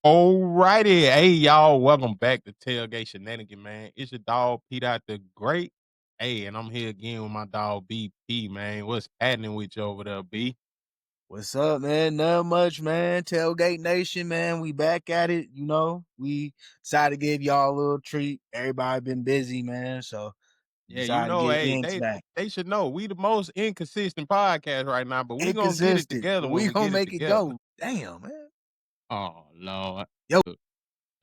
Alrighty. Hey, y'all. Welcome back to Tailgate Shenanigan, man. It's your dog, Pete out the Great. Hey, and I'm here again with my dog, BP, man. What's happening with you over there, B? What's up, man? Not much, man. Tailgate Nation, man. We back at it. We decided to give y'all a little treat. Everybody been busy, man. So we Yeah, you decided to know, get hey, Inks they back. they should know we the most inconsistent podcast right now, but we gonna get it Inconsistent, together but when we we gonna get it make it together. go. Damn, man. Oh Lord. Yo, Look,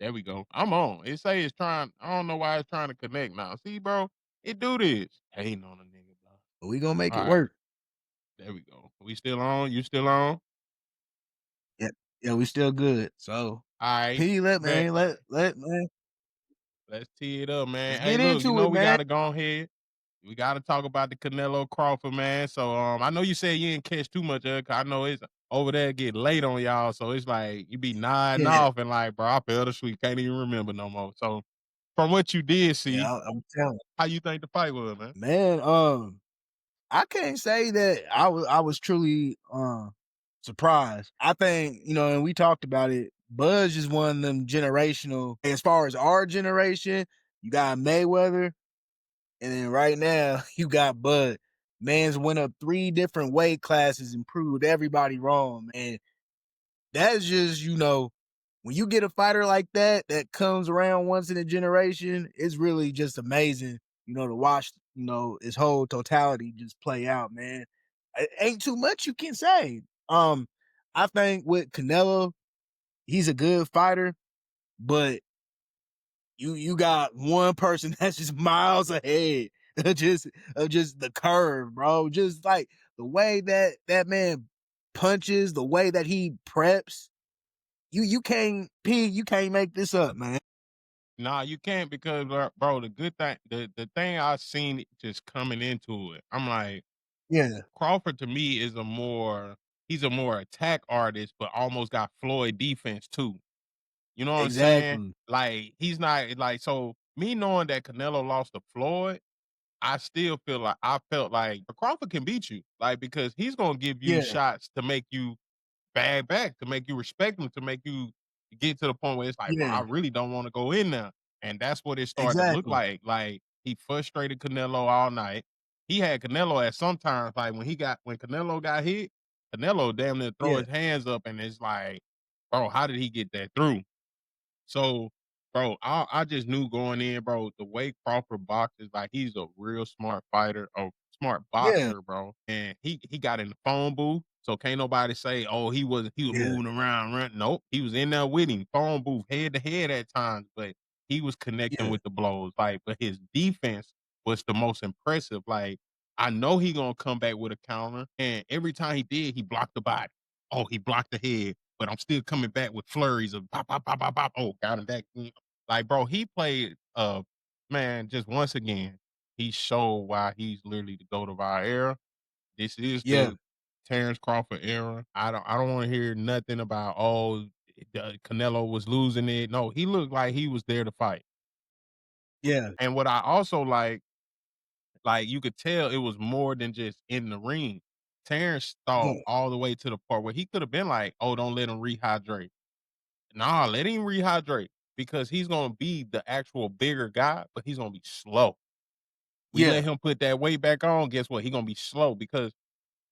there we go. I'm on. It say it's trying. I don't know why it's trying to connect now. See, bro, it do this. Hating on a nigga, bro. we gonna make All it right, work. there we go. We still on? You still on? Yeah, yeah, we still good. So All right, P, let bet. man, let man. Let's tee it up, Let's man. Hey, get look, into it, we man. gotta go ahead. We gotta talk about the Canelo Crawford, man. So I know you said you didn't catch too much of it, 'cause I know it's over there getting late on y'all. So it's like you be nodding Yeah, off and like, bro, I fell asleep, can't even remember no more. So from what you did see, yeah. I'm telling how you think the fight was, man? you, man. I can't say that I was truly surprised. I think, and we talked about it, Buzz is one of them generational as far as our generation, you got Mayweather, and then right now you got Bud. Man's went up 3 different weight classes and proved everybody wrong. And that's just, when you get a fighter like that comes around once in a generation, it's really just amazing, to watch, his whole totality just play out, man. It ain't too much you can say. I think with Canelo, he's a good fighter, but you got one person that's just miles ahead of just the curve, bro. Just like the way that man punches, the way that he preps, you can't make this up, man. Nah, you can't because bro, the good thing the thing I seen just coming into it, I'm like, Yeah, Crawford to me is he's a more attack artist, but almost got Floyd defense too. You know what I'm saying? exactly. Like he's not like so me knowing that Canelo lost to Floyd, I still feel like I felt like Crawford can beat you. Like because he's gonna give you Yeah, shots to make you bad back, to make you respect him, to make you get to the point where it's like, bro, I yeah, really don't want to go in there. And that's what it started to look exactly. like. Like he frustrated Canelo all night. He had Canelo at sometimes, like when Canelo got hit, Canelo damn near throw Yeah, his hands up and it's like, bro, how did he get that through? So, bro, I just knew going in, bro, the way Crawford boxes, like he's a real smart fighter, a smart yeah, boxer, bro. And he got in the phone booth, so can't nobody say, oh, he was yeah, moving around, running. Nope, he was in there with him, phone booth, head to head at times, but he was connecting yeah, with the blows. Like, but his defense was the most impressive. Like, I know he gonna come back with a counter, and every time he did, he blocked the body. Oh, he blocked the head, but I'm still coming back with flurries of pop, pop, pop, pop, pop. Oh, got him back. Like, bro, he played man, just once again, he showed why he's literally the GOAT of our era. This is yeah, the Terrence Crawford era. I don't want to hear nothing about Canelo was losing it. No, he looked like he was there to fight. yeah, And what I also like you could tell it was more than just in the ring. Terrence thought yeah, all the way to the part where he could have been like, "Oh, don't let him rehydrate." Nah, let him rehydrate because he's gonna be the actual bigger guy, but he's gonna be slow. We let yeah, him put that weight back on. Guess what? He gonna be slow because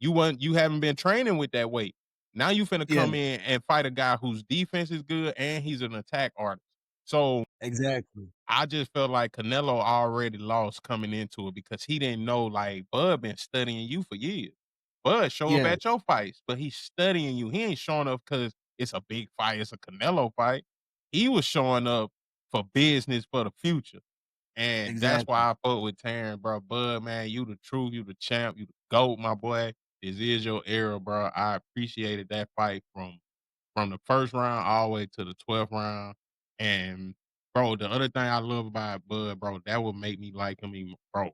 you haven't been training with that weight. Now you finna yeah, come in and fight a guy whose defense is good and he's an attack artist. So exactly. I just felt like Canelo already lost coming into it because he didn't know like Bud been studying you for years. Bud show up Yeah, at your fights, but he's studying you. He ain't showing up because it's a big fight, it's a Canelo fight. He was showing up for business for the future. And that's exactly. why I fought with Taryn, bro. Bud, man, you the truth, you the champ, you the GOAT, my boy. This is your era, bro. I appreciated that fight from the first round all the way to the 12th round. And bro, the other thing I love about Bud, bro, that would make me like him even, bro.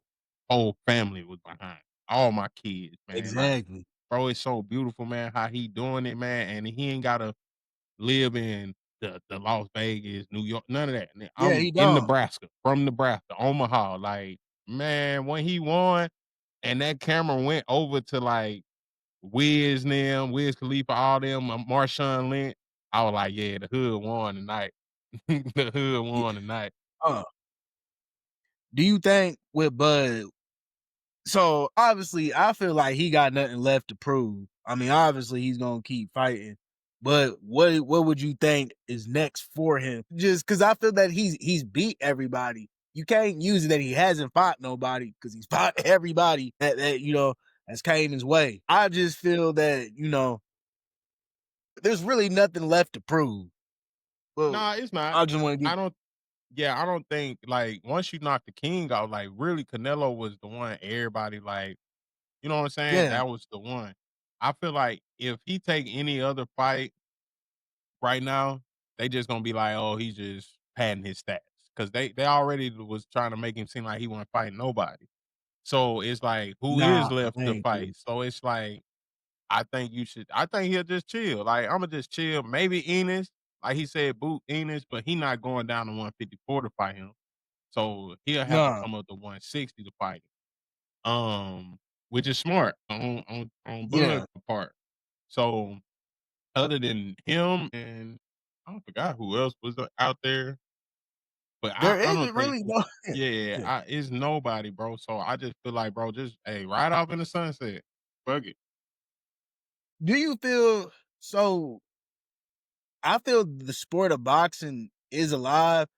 Whole family was behind. All my kids, man. Like, Exactly. bro, it's so beautiful, man, how he doing it, man. And he ain't gotta live in the Las Vegas, New York, none of that. Yeah, I'm he in don't. Nebraska, from Nebraska, Omaha. Like, man, when he won and that camera went over to like Wiz them, Wiz Khalifa, all them, Marshawn Lynch. I was like, "Yeah, the hood won tonight." The hood Yeah. won tonight. Uh, do you think with Bud so, obviously, I feel like he got nothing left to prove. I mean, obviously, he's gonna keep fighting, but what would you think is next for him? Just because I feel that he's beat everybody. You can't use it that he hasn't fought nobody because he's fought everybody that has came his way. I just feel that there's really nothing left to prove. Well, Nah, it's not. I just want to I get don't Yeah, I don't think, like, once you knock the king out, like, really, Canelo was the one everybody, like, you know what I'm saying? yeah, That was the one. I feel like if he take any other fight right now, they just gonna be like, "Oh, he's just padding his stats," because they already was trying to make him seem like he wasn't fighting nobody. So, it's like, who is nah, left to thank you. fight? So, it's like, I think he'll just chill. Like, Imma just chill. Maybe Enos, like he said, boot Enos, but he not going down to 154 to fight him. So, he'll have to Nah, come up to 160 to fight him, which is smart on yeah, Bud's part. So, other than him and I forgot who else was out there, but there I don't isn't think really no. yeah, Yeah. it's nobody, bro. So, I just feel like, bro, just, hey, ride off in the sunset. Fuck it. Do you feel so? I feel the sport of boxing is alive.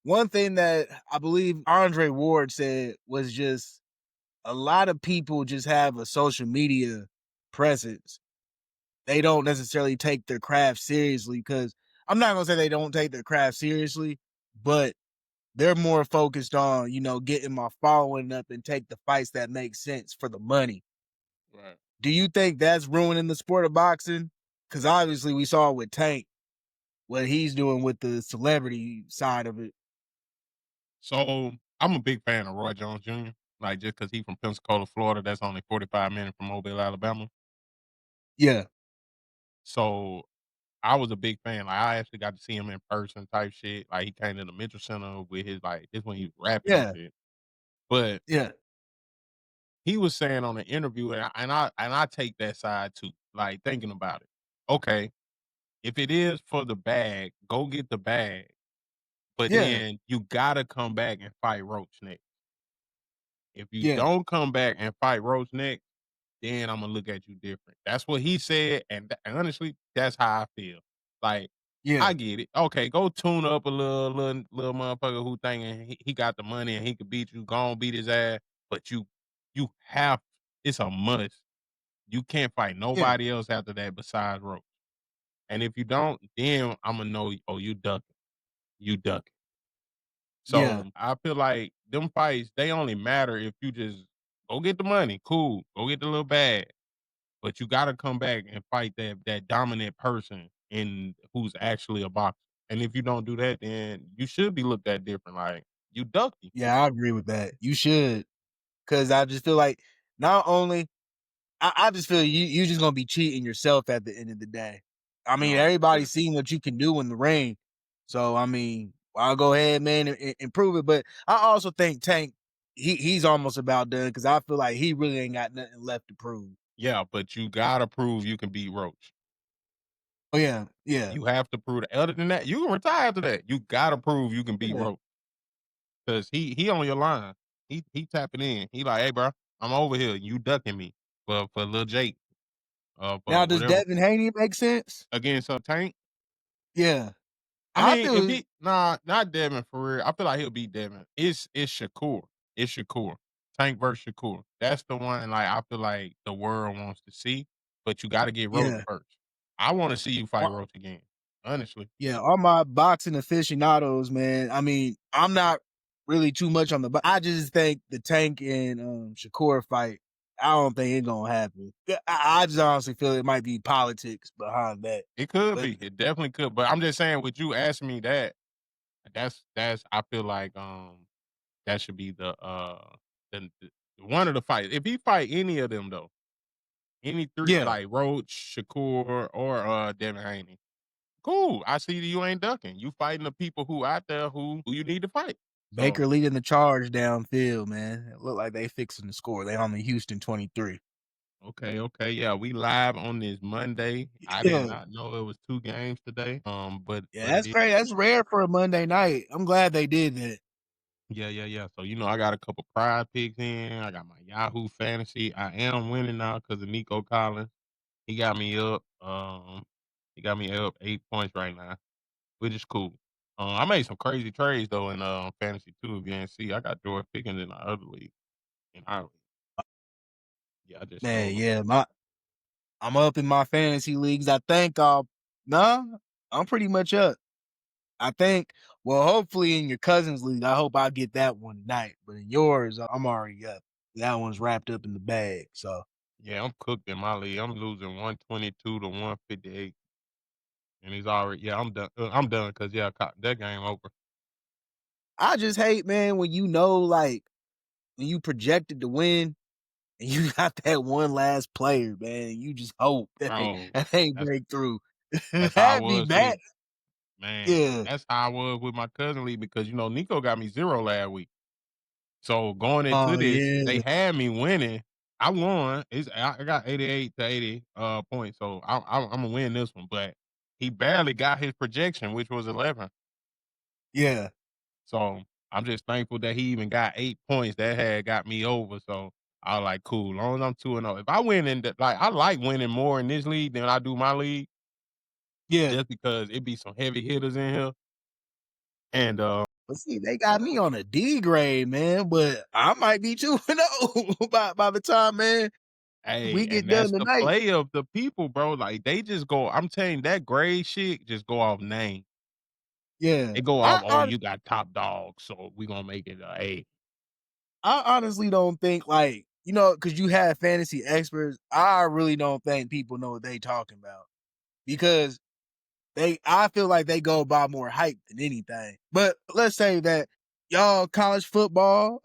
One thing that I believe Andre Ward said was just a lot of people just have a social media presence. They don't necessarily take their craft seriously because I'm not gonna say they don't take their craft seriously, but they're more focused on, getting my following up and take the fights that make sense for the money. Right. Do you think that's ruining the sport of boxing? Because obviously we saw with Tank what he's doing with the celebrity side of it. So, I'm a big fan of Roy Jones Jr., like, just because he's from Pensacola, Florida, that's only 45 minutes from Mobile, Alabama. Yeah, So, I was a big fan, like, I actually got to see him in person type shit, like, he came to the Mitchell Center with his, like this when he was rapping and yeah, shit, but yeah, he was saying on an interview, and I take that side too, like, thinking about it. Okay, if it is for the bag, go get the bag, but yeah, then you gotta come back and fight Roach next. If you yeah, don't come back and fight Roach next, then Imma look at you different. That's what he said, and honestly, that's how I feel. Like, yeah, I get it. Okay, go tune up a little motherfucker who thinking he got the money and he could beat you, go on beat his ass, but you have it's a must. You can't fight yeah, nobody else after that besides Roach. And if you don't, then Imma know, oh, you ducking, you ducking. yeah, So, I feel like them fights, they only matter if you just go get the money, cool, go get the little bag. But you gotta come back and fight that dominant person in who's actually a boxer. And if you don't do that, then you should be looked at different, like, you ducky. yeah. I agree with that. You should, because I just feel like not only I just feel you just gonna be cheating yourself at the end of the day. I mean, No, everybody's yeah. seen what you can do in the ring, so I mean, I'll go ahead, man, and prove it. But I also think Tank, he's almost about done because I feel like he really ain't got nothing left to prove. Yeah, but you gotta prove you can beat Roach. Oh yeah, yeah, You have to prove that. Other than that, you can retire after that. You gotta prove you can beat yeah. Roach. 'Cause he on your line. He tapping in. He like, "Hey, bro, I'm over here. You ducking me for Lil Jake, Now, for does whatever Devin Haney make sense? against Tank." Yeah, I I mean, if feel. he nah, not Devin for real. I feel like he'll beat Devin. It's Shakur. It's Shakur. Tank versus Shakur. That's the one, like, I feel like the world wants to see, but you gotta get Roach Yeah. first. I wanna see you fight Roach again, honestly. Yeah, all my boxing aficionados, man. I mean, I'm not really too much on but I just think the Tank and Shakur fight, I don't think it's gonna happen. Yeah, I just honestly feel it might be politics behind that. It could But be. It definitely could, but I'm just saying with you asking me that, that's I feel like, that should be the one of the fights. If he fight any of them though, any 3 yeah, like Roach, Shakur, or, Devin Haney, cool. I see that you ain't ducking. You fighting the people who out there who you need to fight. So, Baker leading the charge downfield, man. It look like they fixing the score. They on the Houston 23. Okay, okay, yeah, we live on this Monday. I did Yeah. not know it was 2 games today, Yeah, but it that's is. great. That's rare for a Monday night. I'm glad they did that. Yeah, yeah, yeah. So, I got a couple pride picks in. I got my Yahoo Fantasy. I am winning now because of Nico Collins. He got me up, he got me up 8 points right now, which is cool. I made some crazy trades though in, fantasy too, if you didn't see. I got George Pickens in the other league, in our league. Yeah, I just Man, stole him. yeah, I'm up in my fantasy leagues. I think nah, I'm pretty much up. I think, well, hopefully in your cousin's league, I hope I get that one tonight. But in yours, I'm already up. That one's wrapped up in the bag. So Yeah, I'm cooked in my league. I'm losing 122 to 158, and he's already. Yeah, I'm done. I'm done because yeah, that game over. I just hate, man, when you know, like, when you projected to win and you got that one last player, man, and you just hope that Bro, they that's break through. that's how I That'd be was bad. with man. Yeah. That's how I was with my cousin league because Nico got me 0 last week. So going into Oh, this, they yeah. had me winning. I won. I got 88 to 80 points, so I'm gonna win this one. But he barely got his projection, which was 11. Yeah. So I'm just thankful that he even got 8 points. That had got me over. So I was like, cool. As long as I'm 2-0. If I win I like winning more in this league than I do my league, Yeah. just because it be some heavy hitters in here. And But see, they got me on a D grade, man. But I might be 2-0 by the time, man, hey, we and get that's done the tonight. play of the people, bro. Like they just go. I'm telling you, that grade shit just go off name. Yeah. They go off, oh, you got top dog, so we gonna make it a A. I honestly don't think, like, because you have fantasy experts, I really don't think people know what they talking about because I feel like they go by more hype than anything. But let's say that y'all college football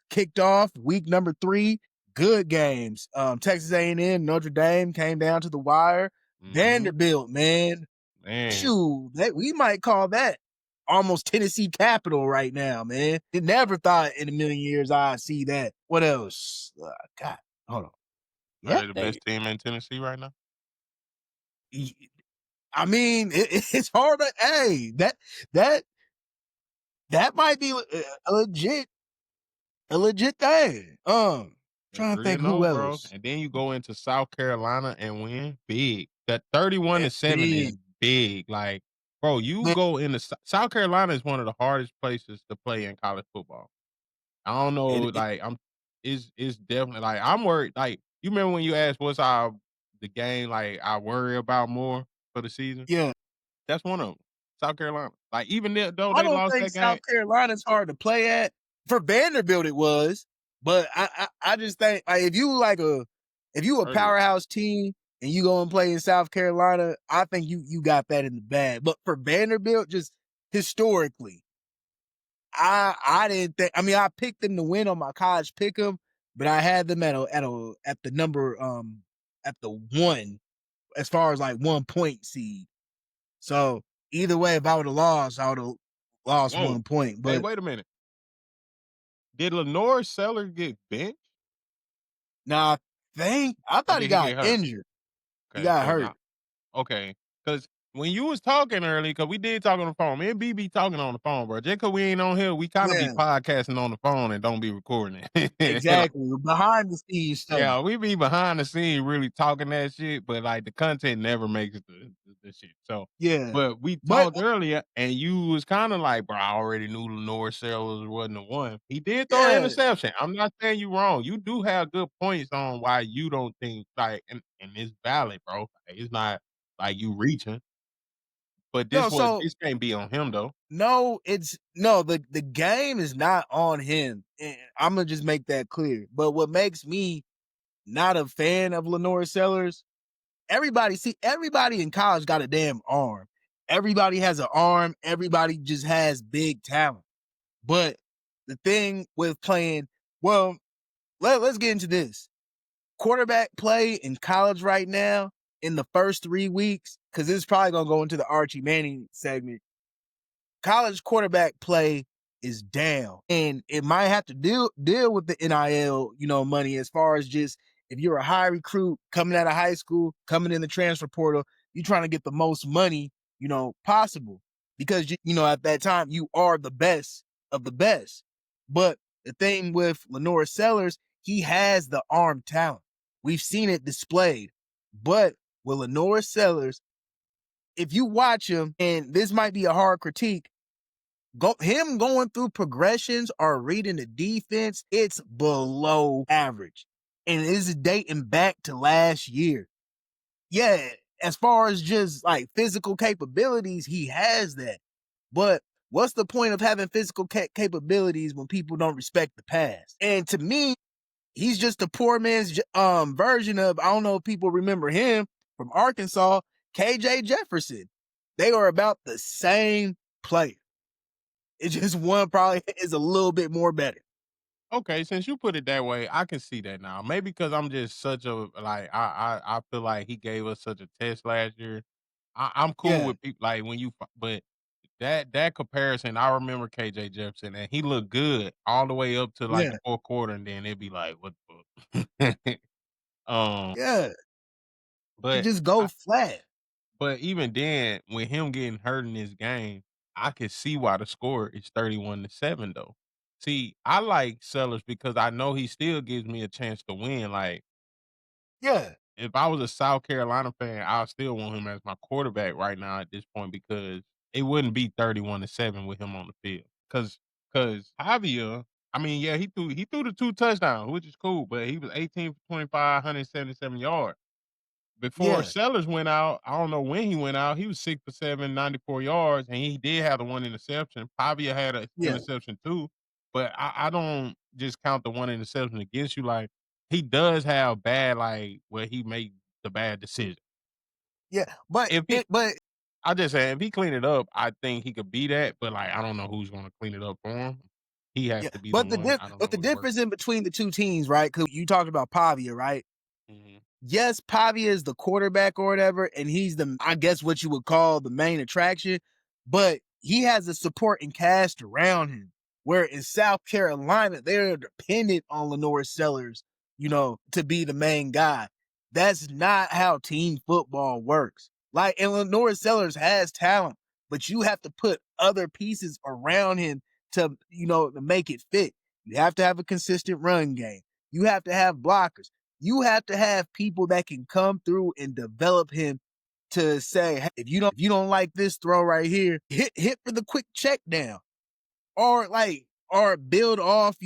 kicked off week number 3, good games. Texas A&M, Notre Dame came down to the wire. Mhm. Vanderbilt, man, Man, shoot, we might call that almost Tennessee capital right now, man. You never thought in a million years I'd see that. What else? God, hold on. are Yeah, they the best team in Tennessee right now? I mean, it's hard to. Hey, that that might be a legit thing. They're Trying to 3 think and who 0, bro. else. And then you go into South Carolina and win big. That 31 to That's 7 is big. big. Like, bro, you Man, go into South Carolina is one of the hardest places to play in college football. I don't know, it, like it's definitely like I'm worried. Like you remember when you asked what's the game like I worry about more for the season? yeah. That's one of them. South Carolina. Like even though I they don't lost think that game South Carolina's hard to play at. For Vanderbilt, it was, but I just think, like, if you a earlier. powerhouse team and you go and play in South Carolina, I think you got that in the bag. But for Vanderbilt, just historically, I didn't think. I mean, I picked them to win on my college pick 'em, but I had them at the number at the 1 as far as like 1 point seed. So either way, if I would have lost, I would have lost Whoa. 1 point. Hey, But wait a minute. Did Lenore Seller get benched now I or thought he did he got get hurt? injured. He Okay, got cause hurt. okay, cause when you was talking earlier, cause we did talk on the phone. Me and B be talking on the phone, bro. Just cause we ain't on here, we kind of be Yeah, podcasting on the phone and don't be recording it. Like, exactly. Behind the scenes stuff. yeah, we be behind the scene really talking that shit, but like the content never makes it to the shit. So, Yeah, but we but talked earlier, and you was kind of like, bro, I already knew Lenore Sellers wasn't the one. He did throw an yeah, interception. I'm not saying you wrong. You do have good points on why you don't think like, and it's valid, bro. Like, it's not like you reaching, but no. So this can't be on him though. no, it's no. The game is not on him. I'm gonna just make that clear. But what makes me not a fan of Lenore Sellers, everybody in college got a damn arm. Everybody has an arm. Everybody just has big talent. But the thing with playing, well, let's get into this. Quarterback play in college right now in the first 3 weeks, because this is probably gonna go into the Archie Manning segment. College quarterback play is down, and it might have to deal with the NIL, money as far as just if you're a high recruit coming out of high school, coming in the transfer portal, you're trying to get the most money, possible because at that time you are the best of the best. But the thing with Lenore Sellers, he has the arm talent. We've seen it displayed. But with Lenore Sellers, if you watch him, and this might be a hard critique, him going through progressions or reading the defense, it's below average. And it is dating back to last year. Yeah, as far as just like physical capabilities, he has that. But what's the point of having physical capabilities when people don't respect the past? And to me, he's just a poor man's version of, I don't know if people remember him from Arkansas, KJ Jefferson. They are about the same player. It's just one probably is a little bit more better. Okay, since you put it that way, I can see that now. Maybe because I'm just such a like I feel like he gave us such a test last year. I'm cool Yeah, with people like when but that comparison, I remember KJ Jefferson and he looked good all the way up to like yeah, the fourth quarter, and then it'd be like, what the fuck? um, yeah. It but just go flat. But even then, with him getting hurt in this game, I could see why the score is 31-7 though. See, I like Sellers because I know he still gives me a chance to win. Like, Yeah, if I was a South Carolina fan, I still want him as my quarterback right now at this point because it wouldn't be 31-7 with him on the field. Cause Javier, I mean, yeah, he threw the 2 touchdowns, which is cool, but he was 18 for 25, 177 yards. Before yeah, Sellers went out, I don't know when he went out, he was 6 for 7, 94 yards, and he did have the 1 interception. Pavia had an yeah, interception too, but I don't just count the 1 interception against you, like, he does have bad, like, where he made the bad decision. yeah. But If he it, but I just say if he clean it up, I think he could be that, but, like, I don't know who's gonna clean it up for him. He has yeah, to be the but one, I don't know the who to work difference with. in between the two teams, right? Because you talked about Pavia, right? Mhm. Yes, Pavia is the quarterback or whatever, and he's the, I guess, what you would call the main attraction, but he has a supporting cast around him. Where in South Carolina, they're dependent on Lenore Sellers, to be the main guy. That's not how team football works. Like, and Lenore Sellers has talent, but you have to put other pieces around him to make it fit. You have to have a consistent run game. You have to have blockers. You have to have people that can come through and develop him to say, hey, if you don't like this throw right here, hit for the quick check down. Or build off,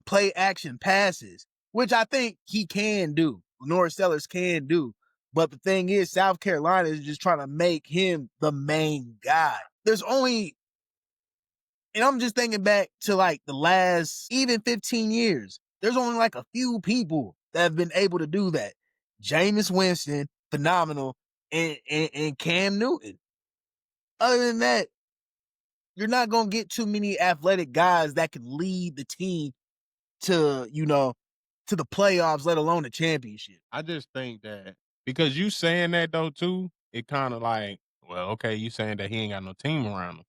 play action passes, which I think he can do. Lenore Sellers can do. But the thing is, South Carolina is just trying to make him the main guy. There's only, and I'm just thinking back to like the last even 15 years. There's only like a few people that have been able to do that. Jameis Winston, phenomenal, and Cam Newton. Other than that, you're not gonna get too many athletic guys that can lead the team to the playoffs, let alone the championship. I just think that because you saying that though too, it kinda like, well, okay, you saying that he ain't got no team around him.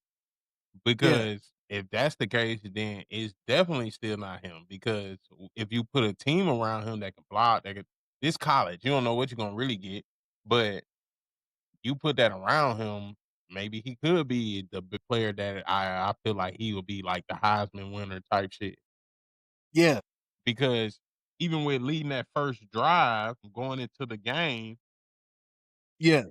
Yeah, Because if that's the case, then it's definitely still not him. Because if you put a team around him that can block, that could this college, you don't know what you're gonna really get. But you put that around him, maybe he could be the big player that I feel like he will be like the Heisman winner type shit. yeah, Because even with leading that first drive going into the game, yeah,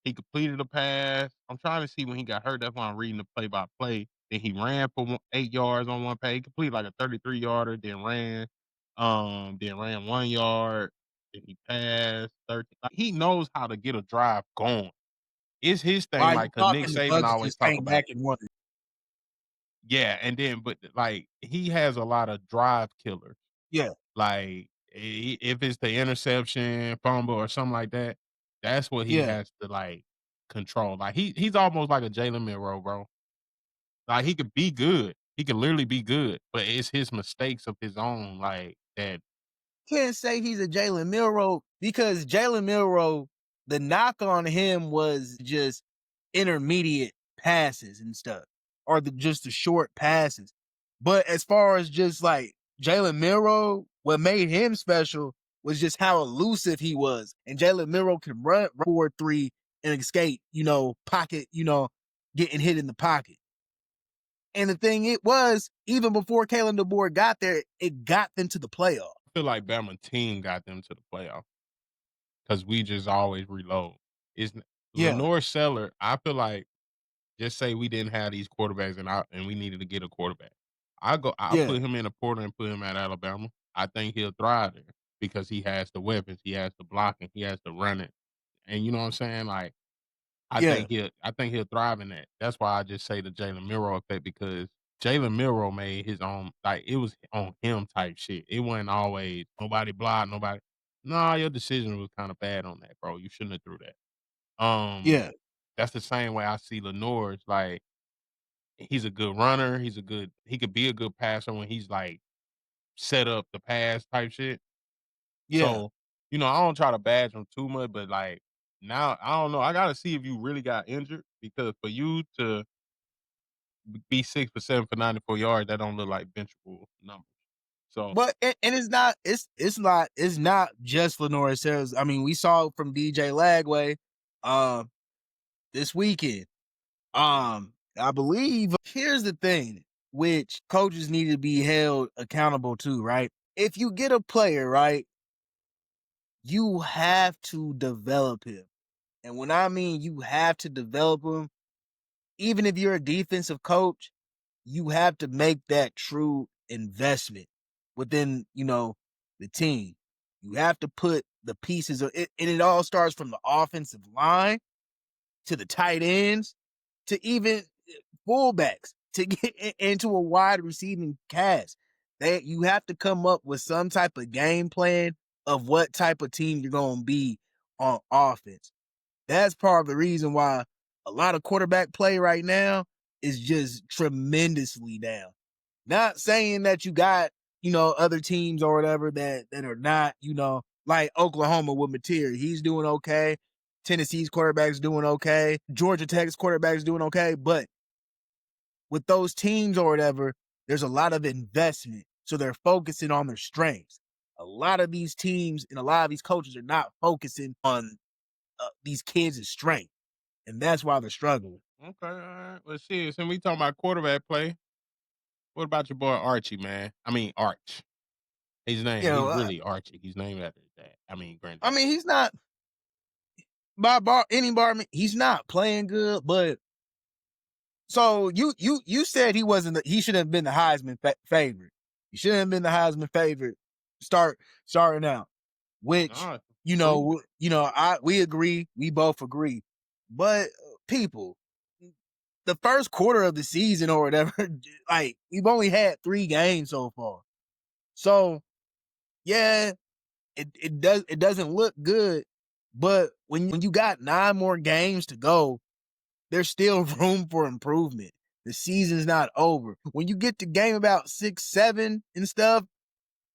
he completed a pass. I'm trying to see when he got hurt. That's why I'm reading the play by play. Then he ran for 8 yards on one play. He completed like a 33 yarder. Then ran 1 yard. Then he passed 13. Like, he knows how to get a drive going. It's his thing. while you Like, cause Nick talking, the Saban Bucks always just talk came about, back and won. yeah, and then but like he has a lot of drive killers. Yeah, Like, if it's the interception, fumble, or something like that, that's what he yeah. has to, like, control. Like, he's almost like a Jalen Milroe, bro. Like, he could be good. He could literally be good, but it's his mistakes of his own, like, that Can't say he's a Jalen Milroe because Jalen Milroe, the knock on him was just intermediate passes and stuff, or just the short passes. But as far as just like Jalen Milroe, what made him special was just how elusive he was. And Jalen Milroe can run 4-3 and escape, pocket, getting hit in the pocket. And the thing it was, even before Kalen DeBoer got there, it got them to the playoff. I feel like Bama team got them to the playoff because we just always reload. It's Yeah, Lenore Seller. I feel like just say we didn't have these quarterbacks and we needed to get a quarterback. I yeah, put him in a Porter and put him at Alabama. I think he'll thrive there because he has the weapons, he has the blocking, he has the running, and you know what I'm saying. Like yeah, I think he'll thrive in that. That's why I just say the Jalen Milroe effect because Jalen Milroe made his own, like it was on him type shit. It wasn't always nobody blocked, nobody. Nah, your decision was kind of bad on that, bro. You shouldn't have threw that. yeah, That's the same way I see Lenore's. Like he's a good runner. He could be a good passer when he's like set up the pass type shit. yeah. So, I don't try to badge him too much, but like now I don't know. I gotta see if you really got injured because for you to be 6 for 7 for 94 yards, that don't look like benchable numbers. So But and it's not just Lenore Sales. I mean, we saw from DJ Lagway this weekend. I believe here's the thing which coaches need to be held accountable to, right? If you get a player, right, you have to develop him. And when I mean you have to develop him, even if you're a defensive coach, you have to make that true investment within, the team. You have to put the pieces of it, and it all starts from the offensive line to the tight ends to even fullbacks to get into a wide receiving cast. You have to come up with some type of game plan of what type of team you're going to be on offense. That's part of the reason why a lot of quarterback play right now is just tremendously down. Not saying that you got, other teams or whatever that are not, like Oklahoma with Mateer. He's doing okay. Tennessee's quarterback's doing okay. Georgia Tech's quarterback's doing okay. But with those teams or whatever, there's a lot of investment. So they're focusing on their strengths. A lot of these teams and a lot of these coaches are not focusing on these kids' strength. And that's why they're struggling. okay, all right. Let's see. Since we talking about quarterback play, what about your boy Archie, man? I mean Arch. He's Uh, really Archie. He's named after his dad. I mean I granddad. mean, he's not he's not playing good, but so you said he should have been the Heisman favorite. He should have been the Heisman favorite starting out, which Nah, proven it. we agree, we both agree. But people, the first quarter of the season or whatever, like we've only had 3 games so far. So, yeah, it doesn't look good, but when you got 9 more games to go, there's still room for improvement. The season's not over. When you get to game about 6, 7 and stuff,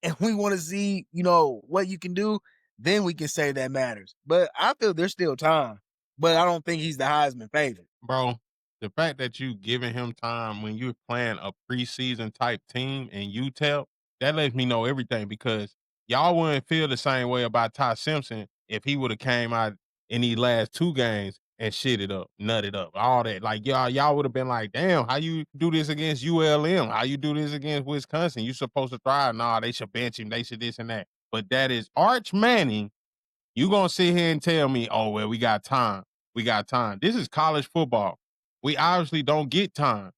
and we want to see, what you can do, then we can say that matters. But I feel there's still time. But I don't think he's the Heisman favorite. Bro, the fact that you giving him time when you're playing a preseason type team in UTEP, that lets me know everything because y'all wouldn't feel the same way about Ty Simpson if he would have came out in these last 2 games and shit it up, nutted up, all that. Like y'all would have been like, damn, how you do this against ULM? How you do this against Wisconsin? You supposed to thrive. Nah, they should bench him. They should this and that. But that is Arch Manning. You gonna sit here and tell me, oh well, we got time. We got time. This is college football. We obviously don't get time.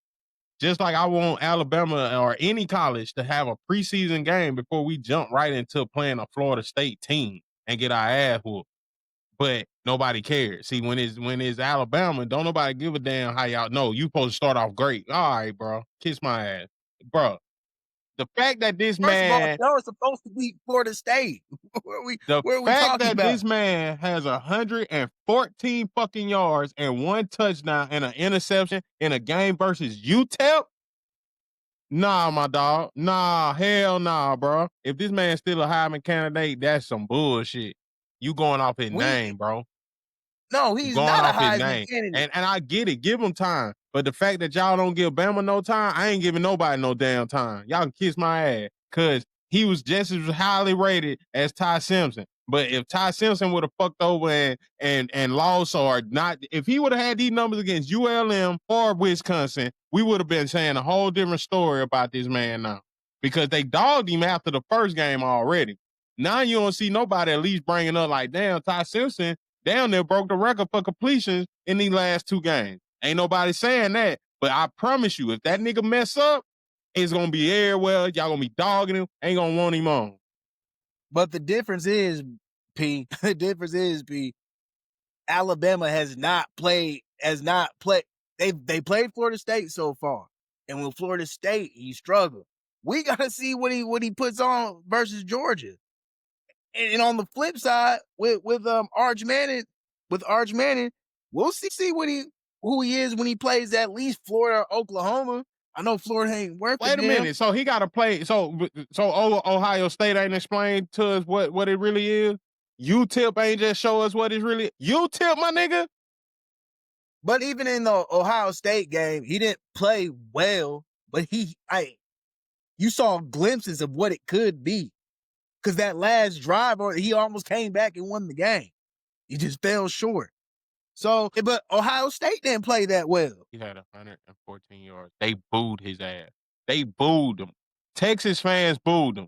Just like I want Alabama or any college to have a preseason game before we jump right into playing a Florida State team and get our ass whooped. But nobody cares. See, when it's Alabama, don't nobody give a damn how y'all know. You supposed to start off great. All right, bro. Kiss my ass. Bro, the fact that this First of all, man y'all are supposed to beat Florida State. The What are we fact talking that about? this man has 114 fucking yards and 1 touchdown and an interception in a game versus UTEP? Nah, my dog. Nah, hell nah, bro. If this man's still a Heisman candidate, that's some bullshit. You going off his We name, bro. No, You he's going not a off his Heisman name. candidate. And I get it. Give him time. But the fact that y'all don't give Bama no time, I ain't giving nobody no damn time. Y'all can kiss my ass. Cause he was just as highly rated as Ty Simpson. But if Ty Simpson would have fucked over and lost or not, if he would have had these numbers against ULM or Wisconsin, we would have been saying a whole different story about this man now. Because they dogged him after the first game already. Now you don't see nobody at least bringing up like, damn, Ty Simpson down there broke the record for completions in these last 2 games. Ain't nobody saying that. But I promise you, if that nigga mess up, it's gonna be everywhere. Y'all gonna be dogging him. Ain't gonna want him on. But the difference is, P. Alabama has not played. They played Florida State so far, and with Florida State, he struggled. We gotta see what he puts on versus Georgia. And on the flip side, with Arch Manning, we'll see who he is when he plays at least Florida or Oklahoma. I know Florida ain't worth it. Wait a minute. So he got to play. So Ohio State ain't explained to us what it really is. UTEP ain't just show us what it's really. UTEP, my nigga. But even in the Ohio State game, he didn't play well. But you saw glimpses of what it could be. Because that last drive, he almost came back and won the game. He just fell short. So, but Ohio State didn't play that well. He had 114 yards. They booed his ass. They booed him. Texas fans booed him.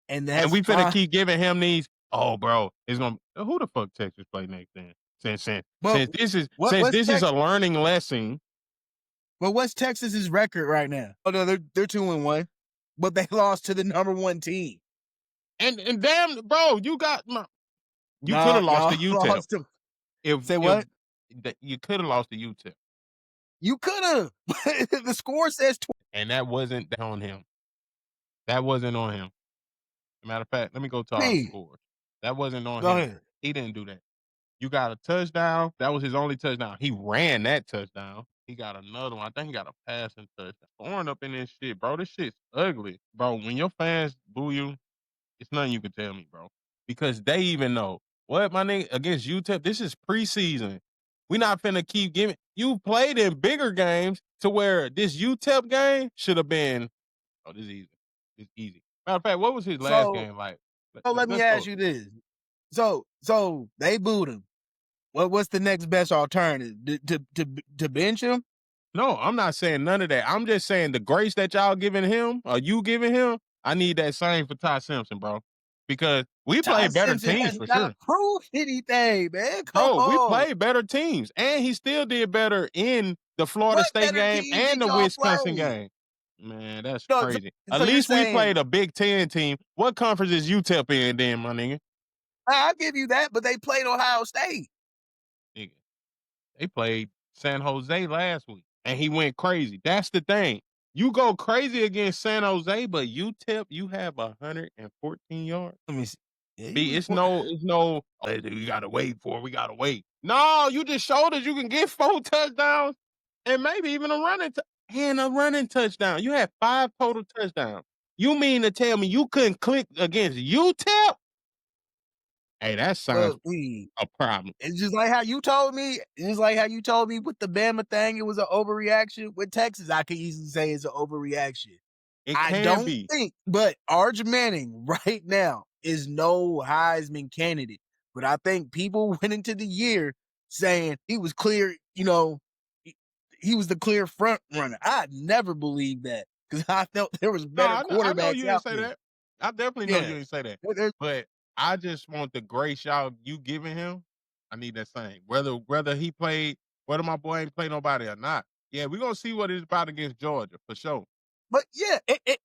And we finna keep giving him these. Oh, bro, it's gonna. Who the fuck Texas play next then? Since this is a learning lesson. But what's Texas's record right now? Oh no, they're 2-1, but they lost to the number 1 team. And damn, bro, you got you could have lost to UTEP. You could have lost to UTEP. You could have. The score says 20. And that wasn't on him. That wasn't on him. Matter of fact, let me go to our scores. That wasn't on him. Ahead. He didn't do that. You got a touchdown. That was his only touchdown. He ran that touchdown. He got another one. I think he got a passing touchdown. Throwing up in this shit, bro. This shit's ugly. Bro, when your fans boo you, it's nothing you can tell me, bro. Because they even know. What, my nigga, against UTEP, this is preseason. We not finna keep giving. You played in bigger games to where this UTEP game should have been, oh, this is easy. It's easy. Matter of fact, what was his last game like? Let me ask you this. So they booed him. What's the next best alternative? To bench him? No, I'm not saying none of that. I'm just saying the grace that y'all giving him, or you giving him, I need that same for Ty Simpson, bro. Because we play better teams for sure. Prove anything, man. We play better teams, and he still did better in the Florida State game and the Wisconsin game. Man, that's crazy. At least we played a Big Ten team. What conference is UTEP in, then, my nigga? I'll give you that, but they played Ohio State. Nigga, they played San Jose last week, and he went crazy. That's the thing. You go crazy against San Jose, but UTEP, you have 114 yards. Let me see. It's no, we gotta wait for it. We gotta wait. No, you just showed us you can get 4 touchdowns and maybe even a running touchdown. You had 5 total touchdowns. You mean to tell me you couldn't click against UTEP? Hey, that sounds a problem. It's just like how you told me. It's like how you told me with the Bama thing. It was an overreaction. With Texas, I could easily say it's an overreaction. I don't think, but Arch Manning right now is no Heisman candidate. But I think people went into the year saying he was clear. You know, he was the clear front runner. I never believed that because I felt there was better quarterbacks. I know you didn't say that. I definitely know you didn't say that. But I just want the grace you giving him. I need that same. Whether he played, whether my boy ain't played nobody or not. Yeah, we're gonna see what it's about against Georgia for sure. But yeah,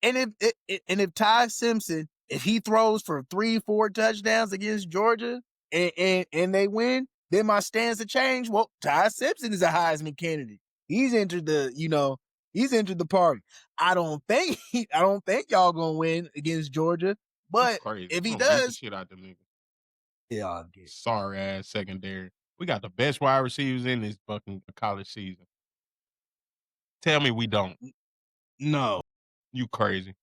and if Ty Simpson, if he throws for 3-4 touchdowns against Georgia and they win, then my stance to change. Well, Ty Simpson is a Heisman candidate. He's entered the party. I don't think y'all gonna win against Georgia. But if he does, shit out them niggas. Yeah, I'll get sorry ass secondary. We got the best wide receivers in this fucking college season. Tell me we don't. No. You crazy.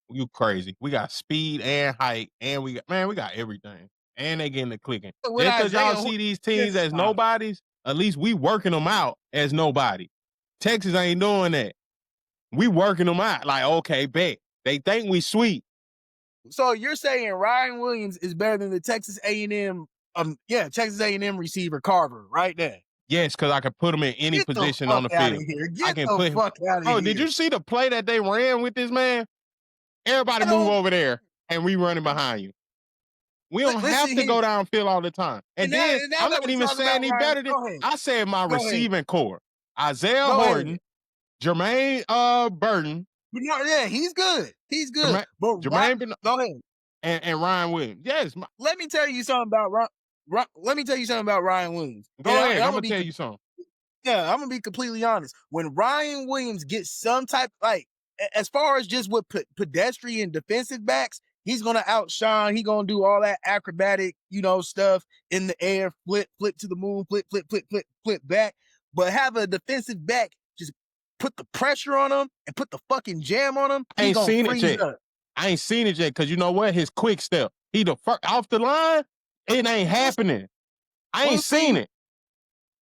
You crazy. We got speed and height, and we got everything. And they getting the clicking. Just because y'all see these teams as nobodies, at least we working them out as nobody. Texas ain't doing that. We working them out. Like, okay, bet. They think we sweet. So you're saying Ryan Williams is better than the Texas A&M, Texas A&M receiver Carver right there. Yes, because I can put him in any Get the position fuck on the out of field. here. I Get can the put him. fuck out of Oh, here. did you see the play that they ran with this man? Everybody I move don't- over there, and we running behind you. We don't have Listen to go here. downfield all the time. And then And now I'm that not we're even talking saying about he Ryan, better than. go ahead. I said my Go ahead. receiving core: Isaiah Go ahead. Horton, Jermaine Burton, Yeah, he's good. He's good. Jermaine, But Jermaine Ben- go ahead. and Ryan Williams. Yes, Let me tell you something about Ryan Williams. go And ahead. I'm I'm gonna tell you something. Yeah, I'm gonna be completely honest. When Ryan Williams gets some type, like, as far as just with pedestrian defensive backs, he's gonna outshine. He gonna do all that acrobatic, stuff in the air, flip to the moon, flip back. But have a defensive back just put the pressure on him and put the fucking jam on him. I He ain't gonna seen it freeze yet. up. I ain't seen it yet because you know what? His quick step. He the first off the line. It ain't happening. I ain't seen it.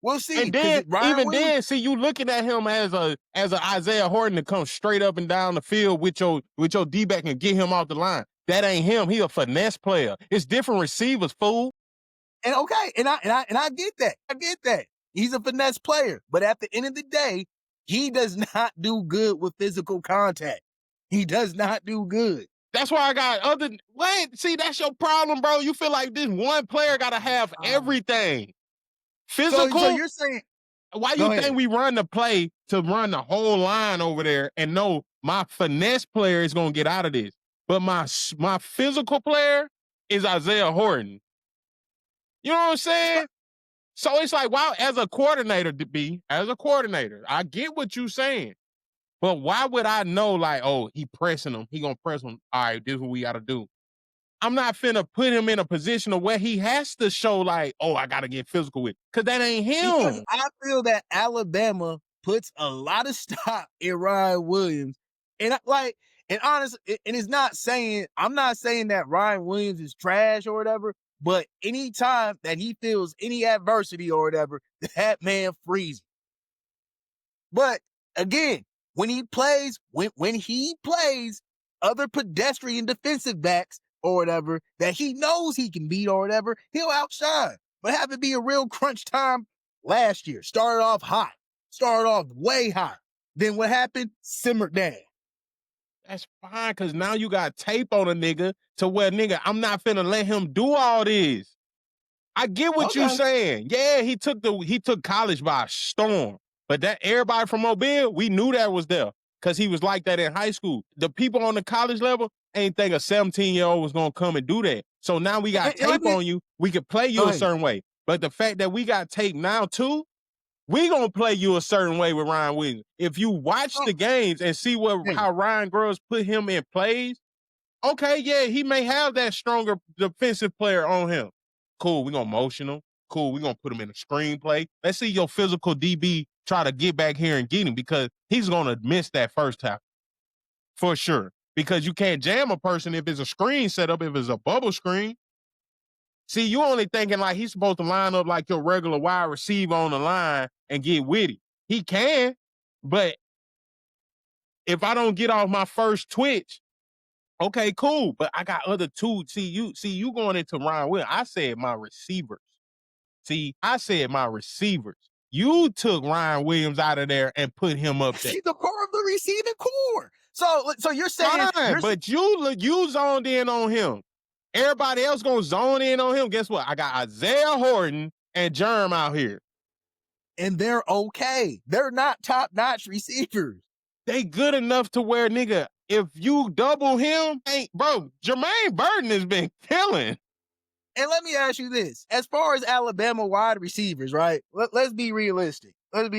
We'll see. And then, Ryan Williams, see you looking at him as a Isaiah Horton to come straight up and down the field with your D-back and get him off the line. That ain't him. He a finesse player. It's different receivers, fool. and okay, and I get that. I get that. He's a finesse player, but at the end of the day, he does not do good with physical contact. He does not do good. That's why I got other. Wait, see, that's your problem, bro. You feel like this one player got to have everything. Physical. So you're saying, why you think we run the play to run the whole line over there and know my finesse player is gonna get out of this, but my physical player is Isaiah Horton. You know what I'm saying? So it's like, wow, as a coordinator, I get what you're saying. But why would I know, like, oh, he pressing him. He gonna press him. All right, this is what we gotta do. I'm not finna put him in a position of where he has to show, like, oh, I gotta get physical with. Because that ain't him. Because I feel that Alabama puts a lot of stock in Ryan Williams. And honestly, and it's not saying, I'm not saying that Ryan Williams is trash or whatever, but anytime that he feels any adversity or whatever, that man freezes. But again, when he plays other pedestrian defensive backs or whatever that he knows he can beat or whatever, he'll outshine. But have it be a real crunch time last year. Started off hot. Started off way hot. Then what happened? Simmered down. That's fine, because now you got tape on a nigga to where, nigga, I'm not finna let him do all this. I get what you saying. Yeah, he took college by storm. But that everybody from Mobile, we knew that was there because he was like that in high school. The people on the college level ain't think a 17-year-old was going to come and do that. So now we got tape on you. We could play you a certain way. But the fact that we got tape now too, we going to play you a certain way with Ryan Williams. If you watch the games and see how Ryan Groves put him in plays, okay, yeah, he may have that stronger defensive player on him. Cool, we're going to motion him. Cool, we're going to put him in a screenplay. Let's see your physical DB try to get back here and get him because he's going to miss that first tackle for sure. Because you can't jam a person if it's a screen setup, if it's a bubble screen. See, you only thinking like he's supposed to line up like your regular wide receiver on the line and get witty. He can, but if I don't get off my first twitch, okay, cool. But I got other two. See, you going into Ryan Williams. I said my receivers. You took Ryan Williams out of there and put him up there. He's a part of the receiving core. So you're saying, but you zoned in on him. Everybody else gonna zone in on him. Guess what? I got Isaiah Horton and Germ out here. And they're okay. They're not top-notch receivers. They good enough to where, nigga, if you double him, bro, Jermaine Burton has been killing. And let me ask you this. As far as Alabama wide receivers, right? Let's be realistic. Who do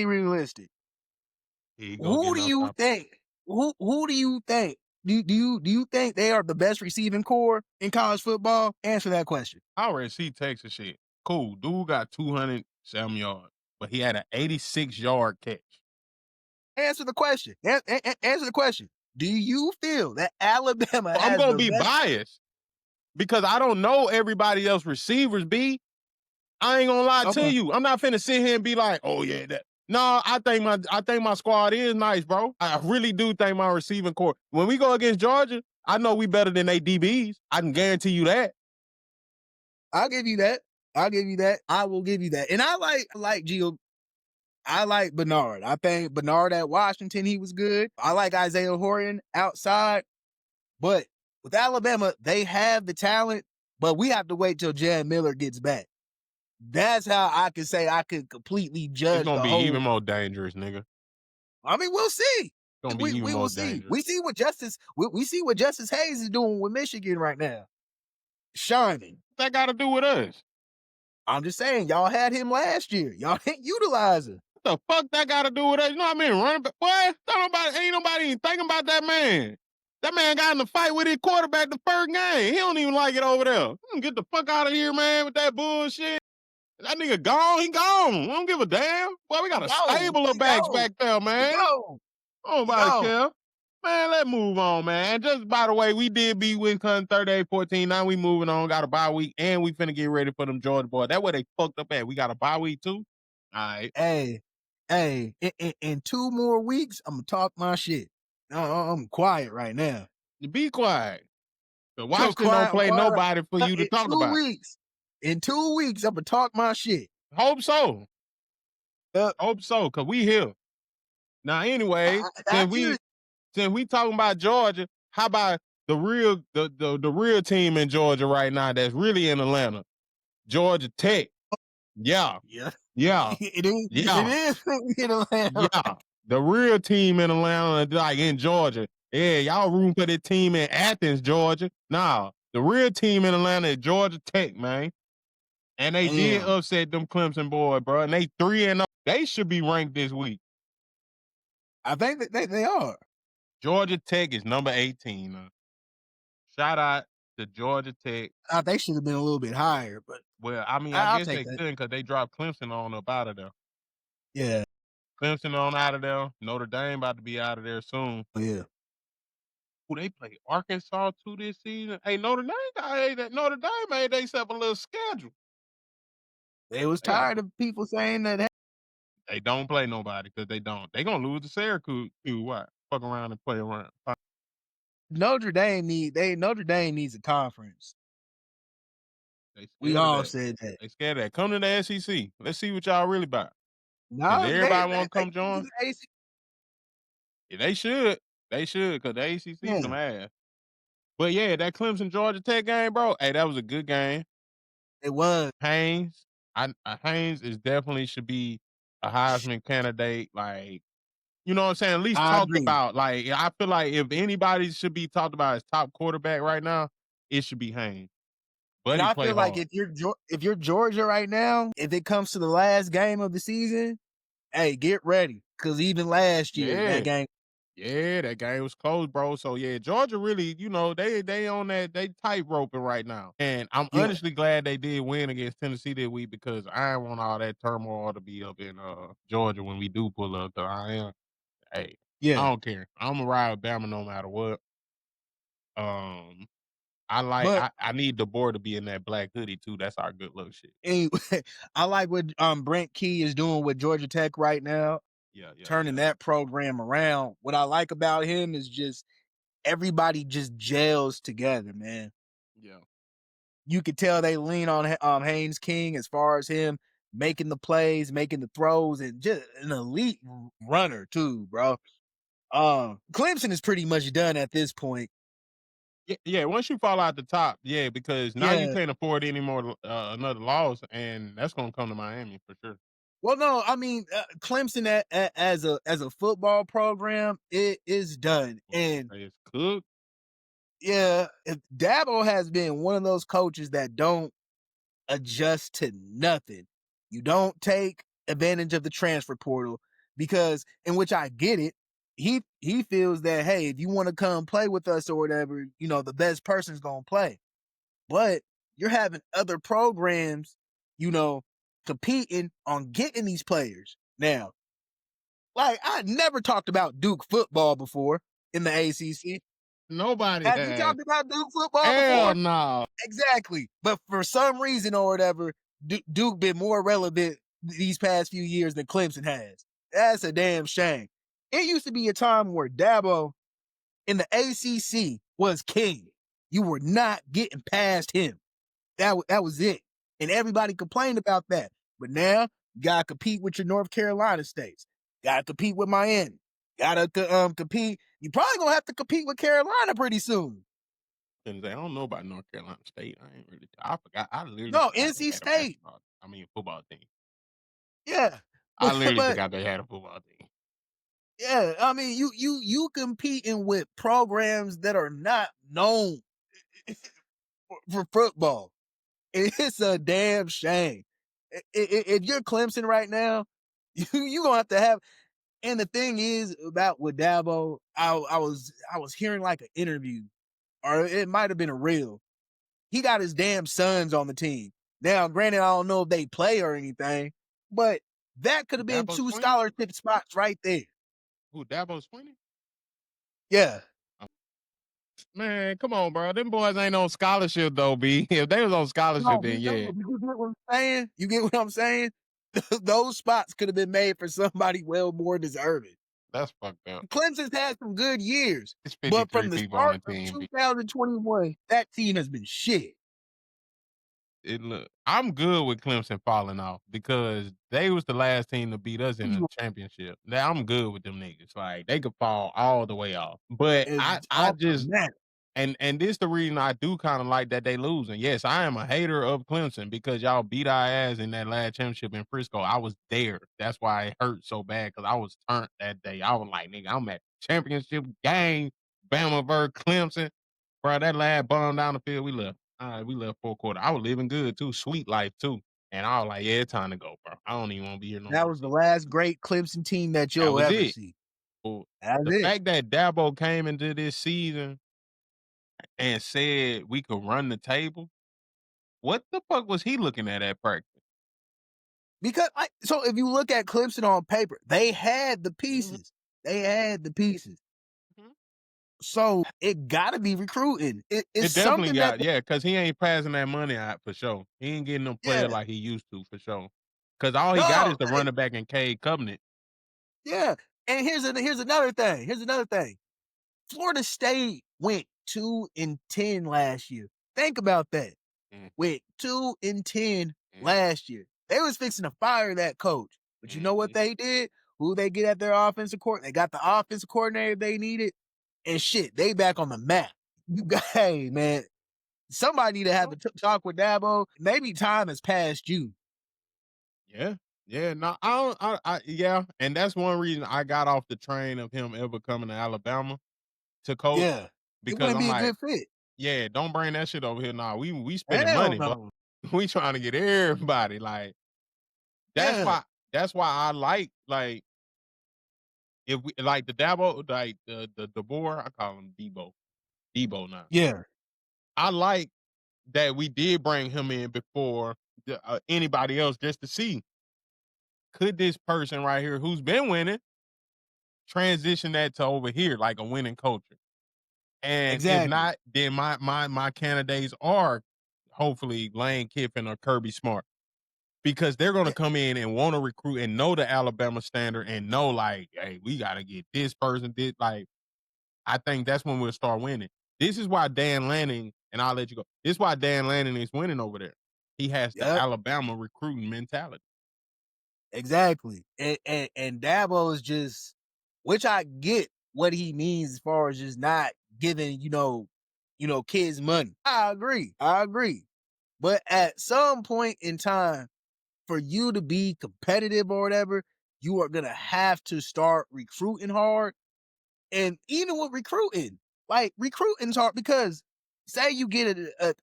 you think? Who do you think? Do you think they are the best receiving core in college football? Answer that question. I already see Texas shit. Cool. Dude got 207 yards, but he had an 86-yard catch. Answer the question. Answer the question. Do you feel that Alabama I'm going to be biased because I don't know everybody else receivers, B. I ain't going to lie to you. I'm not finna sit here and be like, oh, yeah, that. No, I think my squad is nice, bro. I really do think my receiving core. When we go against Georgia, I know we better than they DBs. I can guarantee you that. I'll give you that. I'll give you that. I will give you that. And I like Gio. I like Bernard. I think Bernard at Washington, he was good. I like Isaiah Horton outside. But with Alabama, they have the talent, but we have to wait till Jan Miller gets back. That's how I can say I could completely It's judge gonna the be whole. even more dangerous, nigga. I mean, we'll see. It's gonna be even We more will see. dangerous. We see what Justice Hayes is doing with Michigan right now. Shining. What that got to do with us? I'm just saying, y'all had him last year. Y'all didn't utilize him. What the fuck that got to do with us? You know what I mean? Running back. Boy, ain't nobody even thinking about that man. That man got in the fight with his quarterback the first game. He don't even like it over there. Get the fuck out of here, man, with that bullshit. That nigga gone. He gone. We don't give a damn. Boy, we got a stable of backs back there, man. Nobody care. Man, let's move on, man. And just by the way, we did beat Wisconsin 38-14. Now we moving on. Got a bye week, and we finna get ready for them Georgia boys. That way they fucked up at. We got a bye week too. All right. Hey, in 2 more weeks, I'm gonna talk my shit. I'm quiet right now. You be quiet. So Washington don't play nobody for you to talk about. In 2 weeks, I'm gonna talk my shit. Hope so. Hope so, cause we here. Now, anyway, since we talking about Georgia, how about the real team in Georgia right now that's really in Atlanta? Georgia Tech. Yeah. It is in Atlanta. Yeah. The real team in Atlanta, like in Georgia. Yeah, y'all room for the team in Athens, Georgia. Nah, the real team in Atlanta is Georgia Tech, man. And they did upset them Clemson boys, bro. And they 3-0. They should be ranked this week. I think that they are. Georgia Tech is number 18. Shout out to Georgia Tech. They should have been a little bit higher, but well, I mean, I guess they couldn't because they dropped Clemson on up out of there. Yeah. Clemson on out of there. Notre Dame about to be out of there soon. Oh, yeah. Who they play Arkansas too this season? Hey, Notre Dame made themselves a little schedule. They was tired of people saying that they don't play nobody because they don't. They gonna lose to Syracuse. What? Fuck around and play around. Notre Dame needs a conference. We all said that. They scared of that. Come to the SEC. Let's see what y'all really about. No, everybody want to come join. Yeah, they should. They should because the ACC some ass. But yeah, that Clemson Georgia Tech game, bro. Hey, that was a good game. It was. Haynes. Haynes is definitely should be a Heisman candidate. Like, you know what I'm saying? At least talked about. Like, I feel like if anybody should be talked about as top quarterback right now, it should be Haynes. But I feel like if you're Georgia right now, if it comes to the last game of the season, hey, get ready. Because even last year, that game. Yeah, that game was close, bro. So yeah, Georgia really, you know, they on that, they tight roping right now. And I'm honestly glad they did win against Tennessee that week because I don't want all that turmoil to be up in Georgia when we do pull up. I don't care. I'm gonna ride with Bama no matter what. I need the board to be in that black hoodie too. That's our good look shit. Anyway, I like what Brent Key is doing with Georgia Tech right now. Turning that program around. What I like about him is just everybody just gels together, man. Yeah. You could tell they lean on Haynes King as far as him making the plays, making the throws, and just an elite runner too, bro. Clemson is pretty much done at this point. Yeah, once you fall out the top, because now you can't afford any more another loss, and that's gonna come to Miami for sure. Well, no, I mean Clemson as a football program, it is done, and it's cooked. Yeah, Dabo has been one of those coaches that don't adjust to nothing. You don't take advantage of the transfer portal because, in which I get it, he feels that, hey, if you want to come play with us or whatever, you know, the best person's gonna play. But you're having other programs, you know, competing on getting these players. Now, like I never talked about Duke football before in the ACC. Nobody have you talked about Duke football before? Hell no. Exactly. But for some reason or whatever, Duke been more relevant these past few years than Clemson has. That's a damn shame. It used to be a time where Dabo in the ACC was king. You were not getting past him. That was it. And everybody complained about that. But now you gotta compete with your North Carolina states. Gotta compete with Miami. Gotta compete. You probably gonna have to compete with Carolina pretty soon. And I don't know about North Carolina State. I ain't really. I forgot. I literally No, forgot they NC had a State. basketball. I mean, football team. Yeah. I literally But forgot they had a football team. yeah, I mean you competing with programs that are not known for football. It's a damn shame. If you're Clemson right now, you gonna have to have. And the thing is about with Dabo, I was hearing like an interview, or it might have been a reel. He got his damn sons on the team. Now, granted, I don't know if they play or anything, but that could Who have been Dabo's two twin? scholarship spots right there. Who Dabo's twin? Yeah. Man, come on, bro. Them boys ain't on scholarship though, B. If they was on scholarship, No, then yeah, you get what I'm saying? You get what I'm saying? Those spots could have been made for somebody well more deserving. that's fucked up. Clemson's had some good years, It's but 53 from the people on start the of team, B. 2021, that team has been shit. I'm good with Clemson falling off because they was the last team to beat us in the championship. Now I'm good with them niggas. Like they could fall all the way off. But It's I off the just map. and this the reason I do kind of like that they losing. Yes, I am a hater of Clemson because y'all beat our ass in that last championship in Frisco. I was there. That's why it hurt so bad because I was turned that day. I was like, nigga, I'm at championship game, Bama versus Clemson. Bro, that lad bombed down the field. We left. We left 4 quarter. I was living good too, sweet life too. And I was like, yeah, it's time to go, bro. I don't even want to be here no That more. was the last great Clemson team that That you'll was ever it. see. So, That's the it. fact that Dabo came into this season and said we could run the table, what the fuck was he looking at practice? Because so if you look at Clemson on paper, they had the Mhm, pieces. They had the pieces. mhm. So it got to be recruiting. It's It definitely something that, got, yeah, because he ain't passing that money out for sure. He ain't getting them player yeah, like he used to for sure. Because all he got is no, the running back in Cade Covenant. yeah. And here's another thing. Here's another thing. Florida State went 2-10 last year. Think about that. Mm, Went 2-10 mm, last year. They was fixing to fire that coach. But you know what mhm. they did? Who they get at their offensive court? They got the offensive coordinator they needed. And shit, they back on the map. You got, hey man, somebody need to have a talk with Dabo. Maybe time has passed you. Yeah. Yeah. No, I don't yeah. And that's one reason I got off the train of him ever coming to Alabama to coach Yeah. It because wouldn't I'm be a like, good fit. yeah, don't bring that shit over here. Nah, we spending Hell money, but no. we trying to get everybody. Like, that's Yeah. why that's why I like if we like the Dabo, like the DeBoer, I call him Debo. Debo now. Yeah. I like that we did bring him in before anybody else just to see could this person right here who's been winning transition that to over here like a winning culture. And if Exactly. not, then my candidates are hopefully Lane Kiffin or Kirby Smart because they're going to Yeah. come in and want to recruit and know the Alabama standard and know like, hey, we got to get this person. Did like I think that's when we'll start winning. This is why Dan Lanning, and I'll let you go. This is why Dan Lanning is winning over there. He has the Yep. Alabama recruiting mentality. Exactly. And Dabo is just, which I get what he means as far as just not giving, kids money. I agree. I agree. But at some point in time, for you to be competitive or whatever, you are gonna have to start recruiting hard. And even with recruiting, like recruiting's hard because say you get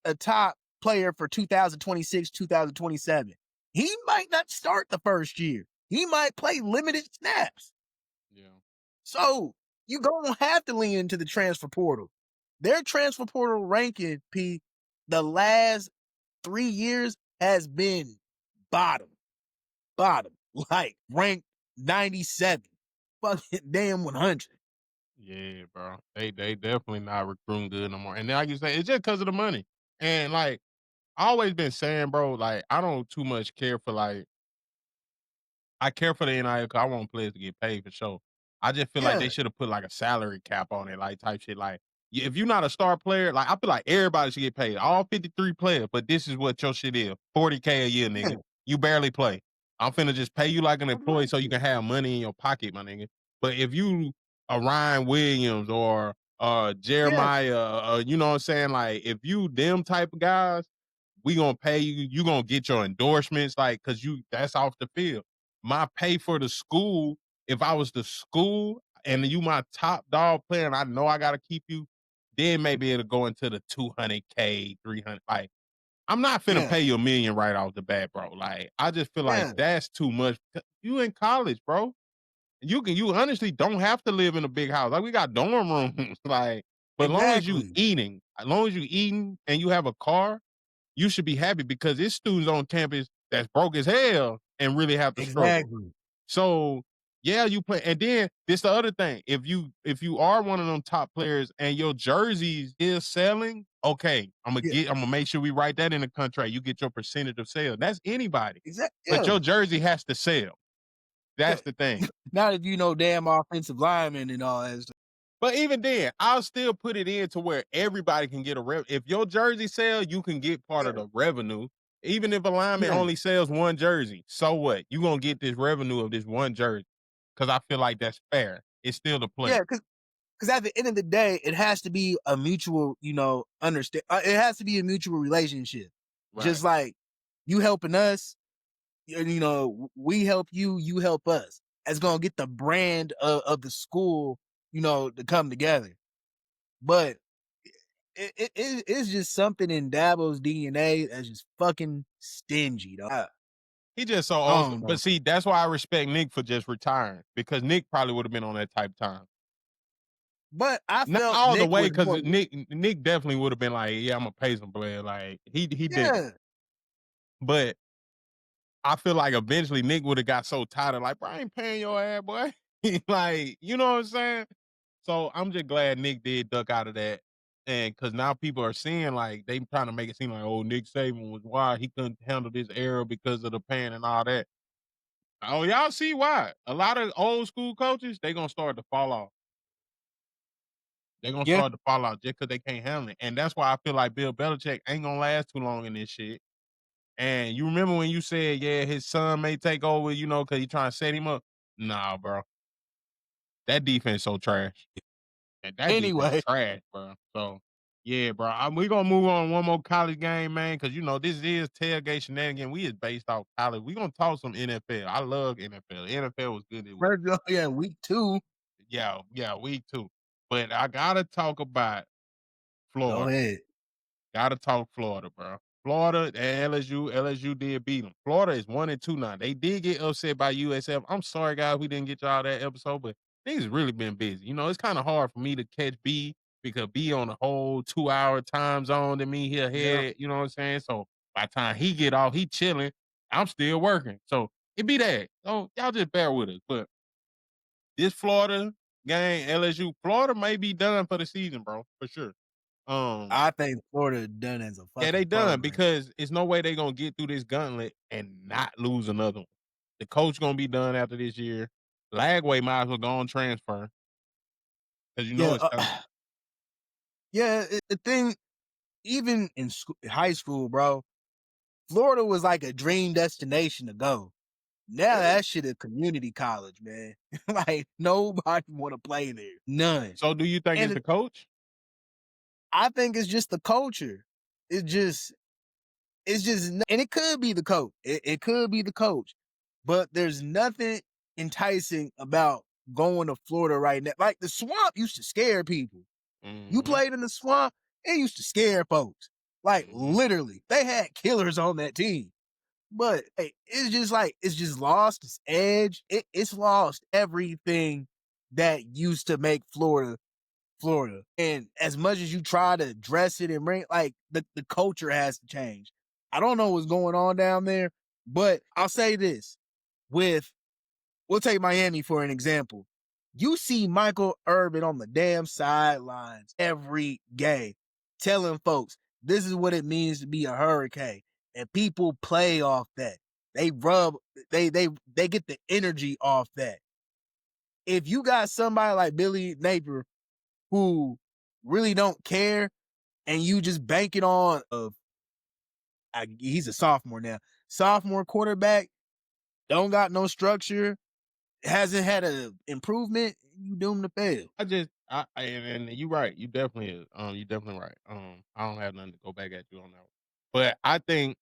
a top player for 2026, 2027. He might not start the first year. He might play limited snaps. Yeah. So you gonna have to lean into the transfer portal. Their transfer portal ranking, P, the last 3 years has been bottom, bottom, like ranked 97, fucking damn 100. Yeah, bro. They definitely not recruiting good no more. And like you say, it's just because of the money. And like I always been saying, bro, like I don't too much care for like I care for the NIL 'cause I want players to get paid for sure. I just feel like Yeah, they should have put like a salary cap on it, like type shit. Like, if you're not a star player, like I feel like everybody should get paid, all 53 players. But this is what your shit is: 40K a year, yeah, nigga. You barely play. I'm finna just pay you like an employee so you exactly. can have money in your pocket, my nigga. But if you a Ryan Williams or Yeah, Jeremiah, you know what I'm saying? Like, if you them type of guys, we gonna pay you. You gonna get your endorsements, like, cause you that's off the field. My pay for the school, if I was the school and you my top dog player, and I know I gotta keep you, then maybe it'll go into the 200K, 300. Like, I'm not finna yeah, pay you 1 million right off the bat, bro. Like, I just feel like yeah, that's too much. You in college, bro. You honestly don't have to live in a big house. Like, we got dorm rooms, like, but exactly, as long as you eating and you have a car, you should be happy because there's students on campus that's broke as hell and really have to struggle. exactly. So yeah, you play, and then this the other thing. If you are one of them top players and your jerseys is selling, okay, Yeah, I'm gonna make sure we write that in the contract. You get your percentage of sales. That's anybody, exactly. but Yeah, your jersey has to sell. yeah. That's the thing. Not if you know damn offensive lineman and all that stuff. But even then, I'll still put it in to where everybody can get if your jersey sell, you can get part Yeah, of the revenue. Even if a lineman yeah, only sells one jersey, so what? You gonna get this revenue of this one jersey. Cause I feel like that's fair. It's still the yeah. player. Because at the end of the day, it has to be a mutual, understand. It has to be a mutual relationship. Right. Just like you helping us, we help you, you help us. It's gonna get the brand of the school, to come together. But it's just something in Dabo's DNA that's just fucking stingy, though. He just so I old. don't know. But see, that's why I respect Nick for just retiring. Because Nick probably would have been on that type of time. But I Not felt all the Nick way, was because more, Nick definitely would have been like, yeah, I'm gonna pay some player. Like he didn't. yeah, But I feel like eventually Nick would have got so tired of like, bro, I ain't paying your ass, boy. Like, you know what I'm saying? So I'm just glad Nick did duck out of that. And because now people are seeing like they trying to make it seem like, oh, Nick Saban was why he couldn't handle this era because of the pain and all that. Oh, y'all see why? A lot of old school coaches, they gonna start to fall off. They're gonna yeah. start to fall off just because they can't handle it. And that's why I feel like Bill Belichick ain't gonna last too long in this shit. And you remember when you said, yeah, his son may take over, because he trying to set him up? Nah, bro. That defense so trash. And that defense Anyway, trash, bro. So, yeah, bro. We gonna move on one more college game, man, because this is tailgate shenanigan. We is based off college. We gonna talk some NFL. I love NFL. NFL was good this week. yeah, week 2. Yeah, week 2. But I gotta talk about Go Florida. ahead. Gotta talk Florida, bro. Florida and LSU did beat them. Florida is 1-2 now. They did get upset by USF. I'm sorry, guys, we didn't get y'all that episode, but things really been busy. It's kind of hard for me to catch B because B on a whole 2-hour time zone than me here Yeah. ahead. You know what I'm saying? So by the time he get off, he chilling. I'm still working. So it be that. So y'all just bear with us. But this Florida game, LSU, Florida may be done for the season, bro, for sure. Um, I think Florida done as a yeah, they fucking done program. because it's no way they gonna get through this gauntlet and not lose another one. The coach gonna be done after this year. Lagway might as well go on transfer because Yeah, it's coming. yeah. The thing, even in high school, bro, Florida was like a dream destination to go. Now Yeah. that shit is community college, man. Like nobody want to play there, none. So do you think it's And the coach? I think it's just the culture. It's just, and it could be the coach. It could be the coach, but there's nothing enticing about going to Florida right now. Like the swamp used to scare people. You Mhm, played in the swamp, it used to scare folks. Like mhm. literally, they had killers on that team. But hey, it's just lost its edge. It's lost everything that used to make Florida Florida. And as much as you try to dress it and bring like the culture has to change. I don't know what's going on down there, but I'll say this with we'll take Miami for an example. You see Michael Irvin on the damn sidelines every game telling folks this is what it means to be a hurricane. And people play off that. they rub they get the energy off that. If you got somebody like Billy Napier who really don't care and you just bank it on he's a sophomore now. Sophomore quarterback, don't got no structure, hasn't had a improvement, you doomed to fail. And you're right. You definitely is. You definitely right. I don't have nothing to go back at you on that one. But I think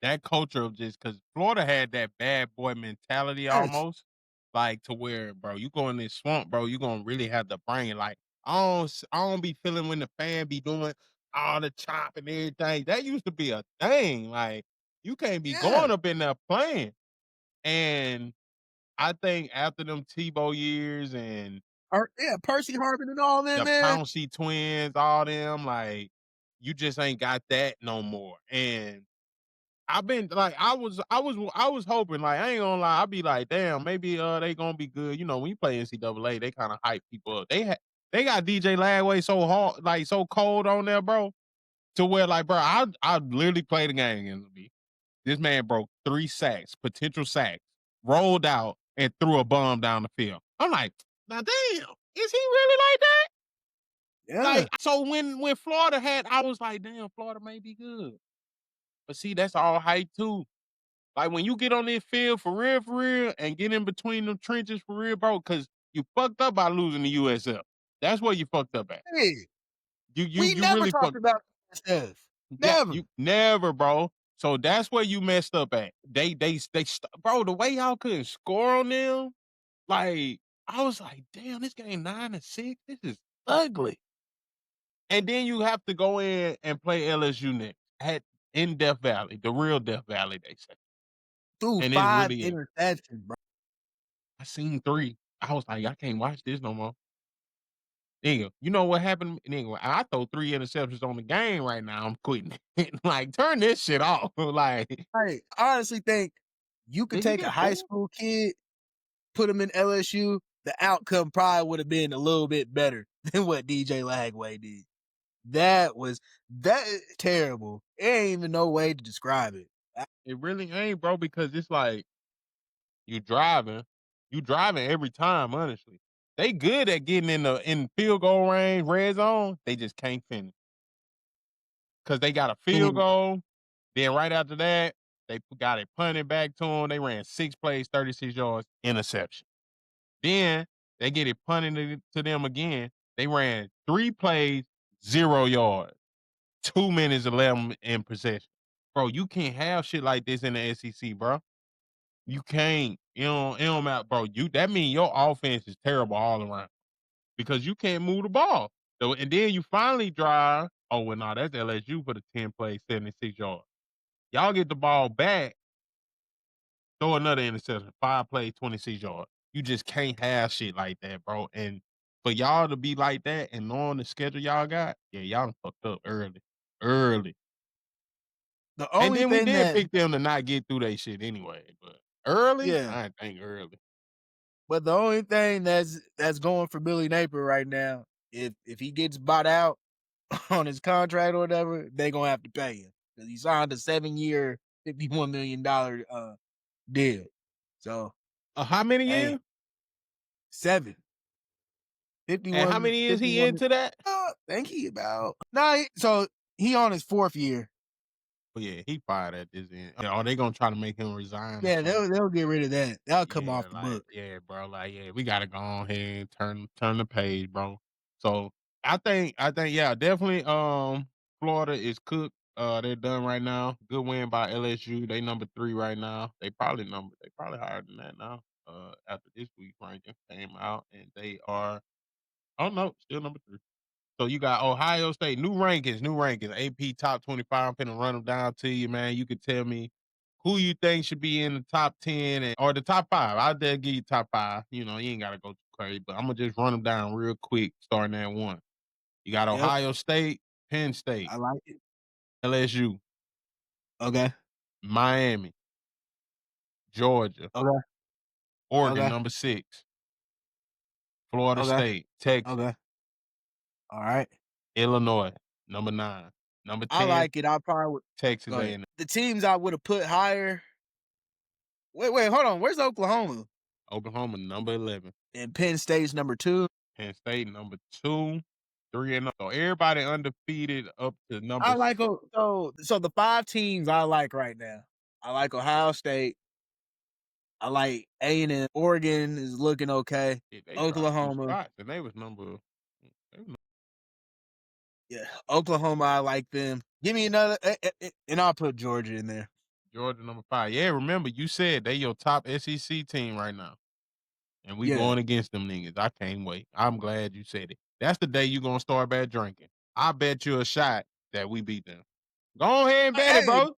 that culture of just because Florida had that bad boy mentality Yes. almost, like to where, bro, you go in this swamp, bro, you gonna really have to brain. Like I don't be feeling when the fan be doing all the chop and everything. That used to be a thing. Like you can't be Yeah. going up in there playing. And I think after them Tebow years and Yeah, Percy Harvin and all them, the man. Pouncey twins, all them, like you just ain't got that no more. And I've been like, I was hoping, like, I ain't gonna lie, I'd be like, damn, maybe they gonna be good. You know, when you play NCAA, they kind of hype people up. They got DJ Lagway so hard, like so cold on there, bro. To where, like, bro, I literally played the game against me. This man broke 3 sacks, potential sacks, rolled out and threw a bomb down the field. I'm like, now damn, is he really like that? Yeah. Like, so when Florida had, I was like, damn, Florida may be good. But see, that's all hype too. Like when you get on this field for real, and get in between them trenches for real, bro, because you fucked up by losing the USF. That's where you fucked up at. Hey, we You never really talked fucked. about stuff. Yeah, Never. you never, bro. So that's where you messed up at. Bro, the way y'all couldn't score on them, like I was like, damn, this game 9-6. This is ugly. And then you have to go in and play LSU next in Death Valley, the real Death Valley, they say. Threw And it 5 really is. interceptions, bro. I seen 3. I was like, I can't watch this no more. Nigga, you know what happened? Nigga, I throw 3 interceptions on the game right now. I'm quitting. Like, turn this shit off. Like, I honestly think you could did he take a get high 4? school kid, put him in LSU, the outcome probably would have been a little bit better than what DJ Lagway did. That is terrible. There ain't even no way to describe it. It really ain't, bro, because it's like you driving. You driving every time, honestly. They good at getting in field goal range, red zone. They just can't finish. Cause they got a field And goal. Then right after that, they got it punted back to them. They ran 6 plays, 36 yards, interception. Then they get it punted to them again. They ran 3 plays, 0 yards, 2 minutes 11 in possession. Bro, you can't have shit like this in the SEC, bro. You can't. It don't matter, bro. That means your offense is terrible all around because you can't move the ball. So and then you finally drive. Oh well, no, that's LSU for the 10 plays, 76 yards. Y'all get the ball back, throw another interception, 5 plays, 26 yards. You just can't have shit like that, bro. And for y'all to be like that and knowing the schedule y'all got, yeah, y'all done fucked up early. Early. the And only then we thing did that pick them to not get through that shit anyway. But early, yeah, I think early. but the only thing that's going for Billy Napier right now, if he gets bought out on his contract or whatever, they gonna have to pay him because he signed a 7-year, $51 million deal. So How many hey, years? 7, And how 51, many years he 51. into that? Think he about no. So he on his 4th year. Oh yeah, he fired at this end. Are they gonna try to make him resign or Yeah, something? they'll get rid of that. That'll come Yeah, off the like book. yeah, bro. Like yeah, we gotta go on here and turn the page, bro. So I think yeah, definitely. Florida is cooked. They're done right now. Good win by LSU. They number 3 right now. They probably higher than that now. After this week's ranking came out, and they are oh no, still number 3. So you got Ohio State, new rankings, AP top 25. I'm finna run them down to you, man. You could tell me who you think should be in the top 10 or the top 5. I'll dare give you top 5. You know, you ain't gotta go too crazy, but I'm gonna just run them down real quick, starting at 1. You got Yep, Ohio State, Penn State, I like it. LSU, Okay, Miami, Georgia, okay, Oregon, okay, number 6, Florida okay, State, Texas, okay. All right. Illinois, number 9. Number I 10, like it. I probably would Texas go ahead. A&M. The teams I would have put higher. Wait, hold on. Where's Oklahoma? Oklahoma, number 11. And Penn State's number 2. Penn State, number 2, 3-0. So everybody undefeated up to number I like so the 5 teams I like right now. I like Ohio State. I like A&M. Oregon is looking okay. they dropped 2 Oklahoma. spots, and they was Yeah. Oklahoma, I like them. Give me another and I'll put Georgia in there. Georgia, number 5. Yeah, remember, you said they your top SEC team right now, and we Yeah. going against them niggas. I can't wait. I'm glad you said it. That's the day you gonna start back drinking. I bet you a shot that we beat them. Go ahead and bet it, Hey, bro.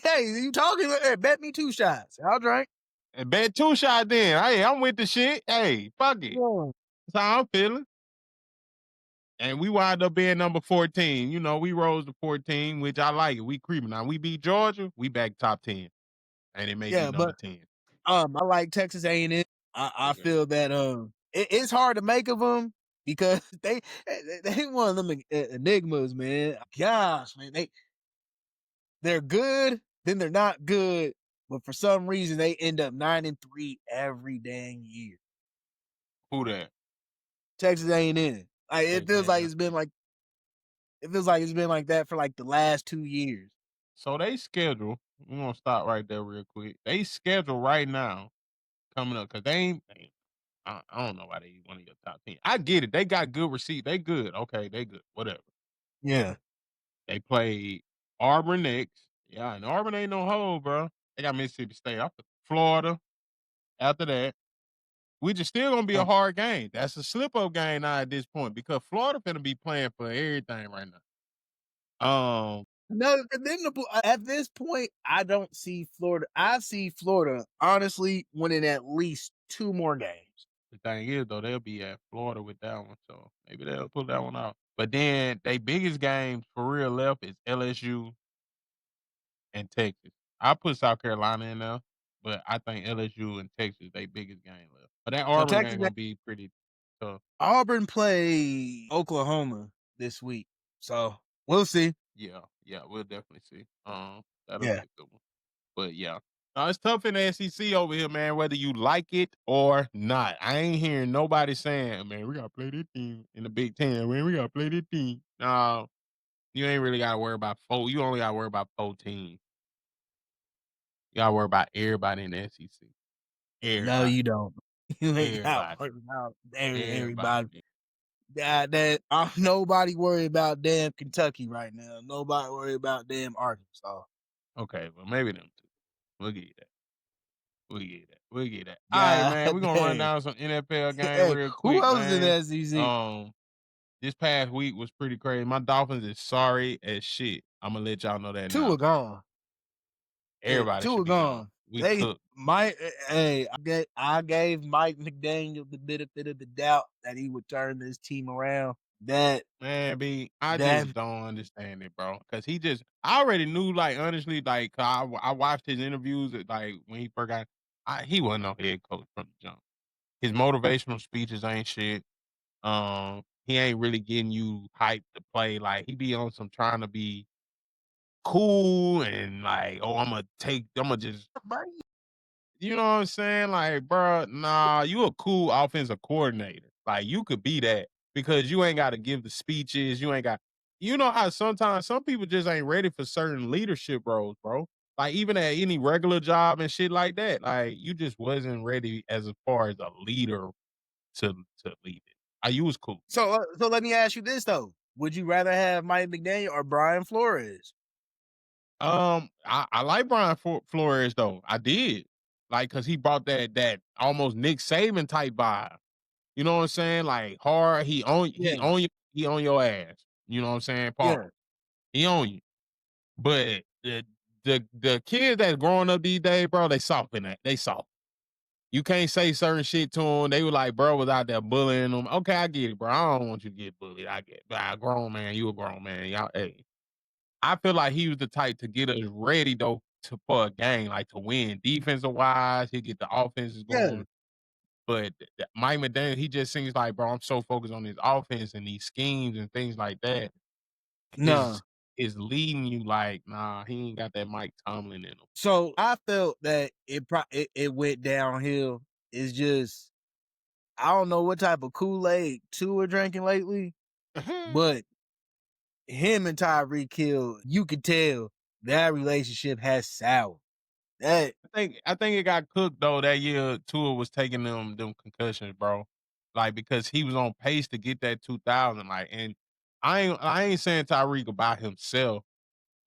hey, you talking? Hey, bet me 2 shots. I'll drink. And bet 2 shots then. Hey, I'm with the shit. Hey, fuck it. Yeah. That's how I'm feeling. And we wind up being number 14. You know, we rose to 14, which I like it. We creeping. Now we beat Georgia, we back top 10. And it may be Yeah, number but 10. I like Texas A&M. I Okay. feel that it's hard to make of them because they one of them enigmas, man. Gosh, man, they're good, then they're not good, but for some reason they end up 9-3 every dang year. Who that? Texas A&M. Like Texas A&M. it feels like it's been like that for like the last 2 years. So they schedule, we're gonna stop right there real quick. They schedule right now coming up because I don't know why they one of your top 10. I get it. They got good receipt. They good. Okay, they good. Whatever. Yeah. They play Auburn next. Yeah, and Auburn ain't no hole, bro. They got Mississippi State. After Florida. After that, which is still gonna be a Uh, hard game. That's a slip up game now at this point because Florida finna be playing for everything right now. No, for them to at this point, I don't see Florida. I see Florida honestly winning at least 2 more games. The thing is though, they'll be at Florida with that one, so maybe they'll pull that one out. But then they biggest games for real left is LSU and Texas. I put South Carolina in there, but I think LSU and Texas they biggest game left. But that So Auburn Texas, game gonna be pretty tough. Auburn play Oklahoma this week, so we'll see. Yeah, yeah, we'll definitely see. That'll be Yeah, a good one. But yeah. No, it's tough in the SEC over here, man, whether you like it or not. I ain't hearing nobody saying, man, we gotta play this team in the Big Ten, man. We gotta play this team. No, you ain't really gotta worry about 4. You only gotta worry about 4 teams. You gotta worry about everybody in the SEC. no, Everybody. you don't. You ain't got Everybody. worried about Everybody. everybody. That nobody worried about damn Kentucky right now. Nobody worried about damn Arkansas. Okay, well, maybe them 2. We'll give you that. We'll give you that. We'll give you that. All right, God man. We're gonna run dang. down some NFL game Hey, real who quick, else in man. the SEC? This past week was pretty crazy. My Dolphins is sorry as shit. I'm gonna let y'all know that 2 now. are gone. Yeah, Everybody 2 should are be gone. gone. We They cooked. hey, I gave Mike McDaniel the benefit of the doubt that he would turn this team around. Man, I That just don't understand it, bro. Cause I already knew, like, honestly, like, I watched his interviews, like, when he first got, he wasn't no head coach from the jump. His motivational speeches ain't shit. He ain't really getting you hyped to play. Like, he be on some trying to be cool and like, oh, I'm gonna just, you know what I'm saying? Like, bro, nah, you a cool offensive coordinator. Like, you could be that because you ain't got to give the speeches. You ain't got, you know how sometimes some people just ain't ready for certain leadership roles, bro. Like, even at any regular job and shit like that, like, you just wasn't ready as far as a leader to lead it. You was cool. so let me ask you this though. Would you rather have Mike McDaniel or Brian Flores? I like Brian Flores though. I did, like, cause he brought that almost Nick Saban type vibe. You know what I'm saying? Like, hard. Yeah, He on your ass. You know what I'm saying? Pause. yeah. He on you. But the kids that's growing up these days, bro, they soft in that. They soft. You can't say certain shit to them. They were like, bro was out there bullying them. Okay, I get it, bro. I don't want you to get bullied. I get it. But a grown man, you a grown man. Y'all, hey. I feel like he was the type to get us ready though for a game, like to win defensive wise. He get the offenses Yeah. going. But Mike McDaniel, he just seems like, bro, I'm so focused on his offense and these schemes and things like that. Nah. is leading you like, nah, he ain't got that Mike Tomlin in So I felt that it went downhill. It's just I don't know what type of Kool-Aid Tua drinking lately, him. but him and Tyreek Hill, you could tell that relationship has soured. That I think it got cooked though that year. Tua was taking them concussions, bro. Like because he was on pace to get that 2000. Like, and I ain't saying Tyreek about himself,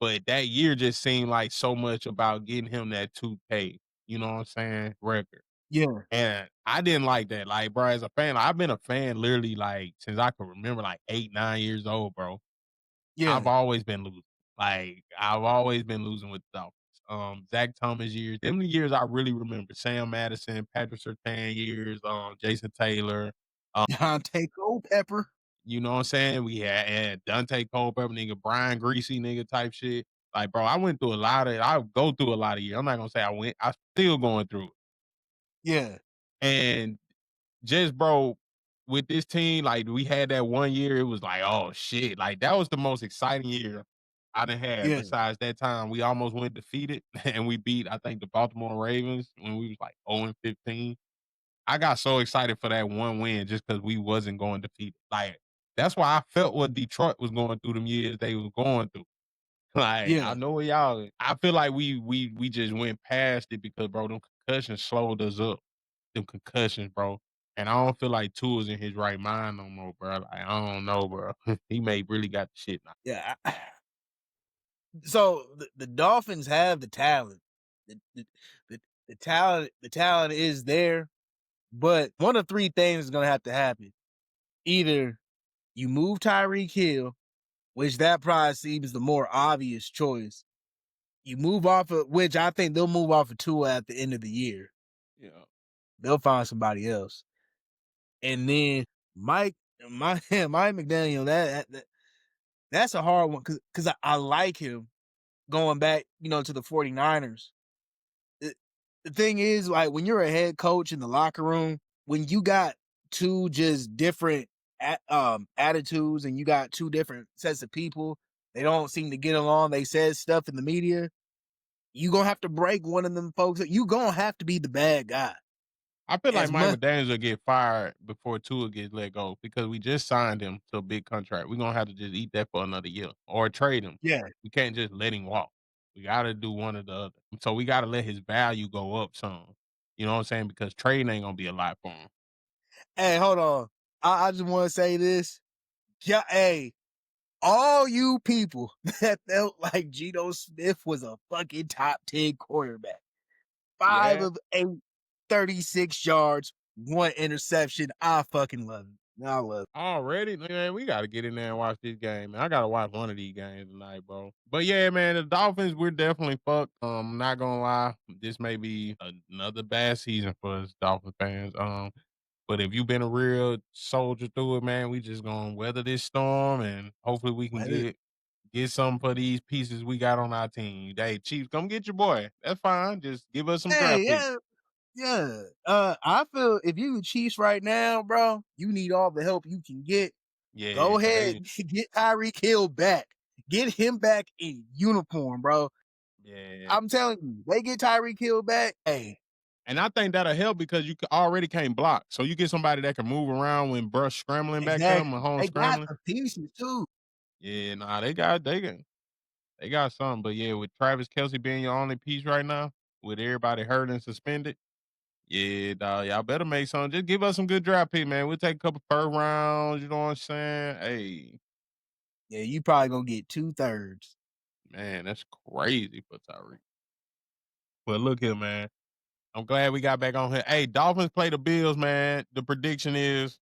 but that year just seemed like so much about getting him that 2K. You know what I'm saying? Record. yeah, And I didn't like that. Like, bro, as a fan, I've been a fan literally like since I can remember, like 8, 9 years old, bro. I've yeah. always been losing. Like, I've always been losing with the Dolphins. Zach Thomas years, them the years I really remember. Sam Madison, Patrick Surtain years, Jason Taylor. Um, Dante Culpepper. you know what I'm saying? We had Dante Culpepper, nigga, Brian Greasy, nigga, type shit. Like, bro, I go through a lot of years. I'm not gonna say I still going through it. Yeah, And just bro, with this team, like we had that one year, it was like, oh shit, like that was the most exciting year I done had. yeah. Besides that time, we almost went defeated and we beat, I think, the Baltimore Ravens when we was like 0-15. I got so excited for that one win just because we wasn't going defeated. Like that's why I felt what Detroit was going through them years they was going through. Like I Yeah, know what y'all. I feel like we just went past it because bro, them concussions slowed us up. Them concussions, bro. And I don't feel like Tua's in his right mind no more, bro. Like, I don't know, bro. He may really got the shit now. yeah. So the Dolphins have the talent. The, the, the talent is there, but one of three things is gonna have to happen. Either you move Tyreek Hill, which that probably seems the more obvious choice. You move off of which I think they'll move off of Tua at the end of the year. Yeah. They'll find somebody else. And then Mike Mike McDaniel, that's a hard one because I like him going back, to the 49ers. The, the thing is, like when you're a head coach in the locker room, when you got two just different attitudes and you got two different sets of people, they don't seem to get along. They said stuff in the media. You gonna have to break one of them folks. You gonna have to be the bad guy. I feel like As Mike much, McDaniels will get fired before Tua gets let go because we just signed him to a big contract. We're gonna have to just eat that for another year or trade him. yeah. We can't just let him walk. We gotta do one or the other. So we gotta let his value go up some. You know what I'm saying? Because trading ain't gonna be a lot for him. Hey, hold on. I just want to say this. Yeah, hey, all you people that felt like Geno Smith was a fucking top 10 quarterback. Five Yeah. of eight, 36 yards, one interception. I fucking love it. I love it. Already, man, we gotta get in there and watch this game, man. I gotta watch one of these games tonight, bro. But yeah, man, the Dolphins, we're definitely fucked. I'm not gonna lie, this may be another bad season for us Dolphin fans. But if you've been a real soldier through it, man, we just gonna weather this storm and hopefully we can Let get some for these pieces we got on our team. Hey, Chiefs, come get your boy. That's fine. Just give us some Hey, draft picks. yeah, yeah. I feel if you the Chiefs right now, bro, you need all the help you can get. Yeah, Go cause ahead, they, get Tyreek Hill back. Get him back in uniform, bro. yeah. I'm telling you, they get Tyreek Hill back. Hey, And I think that'll help because already can't block. So you get somebody that can move around when Brush scrambling back there, exactly. Mahomes They got scrambling. the pieces too. Yeah, nah, they got something. But yeah, with Travis Kelsey being your only piece right now, with everybody hurt and suspended, yeah, dawg, y'all better make something. Just give us some good draft pick, man. We'll take a couple first rounds. You know what I'm saying? Hey, Yeah, you probably gonna get 2/3. man, that's crazy for Tyreek. But look here, man. I'm glad we got back on here. Hey, Dolphins play the Bills, man. The prediction is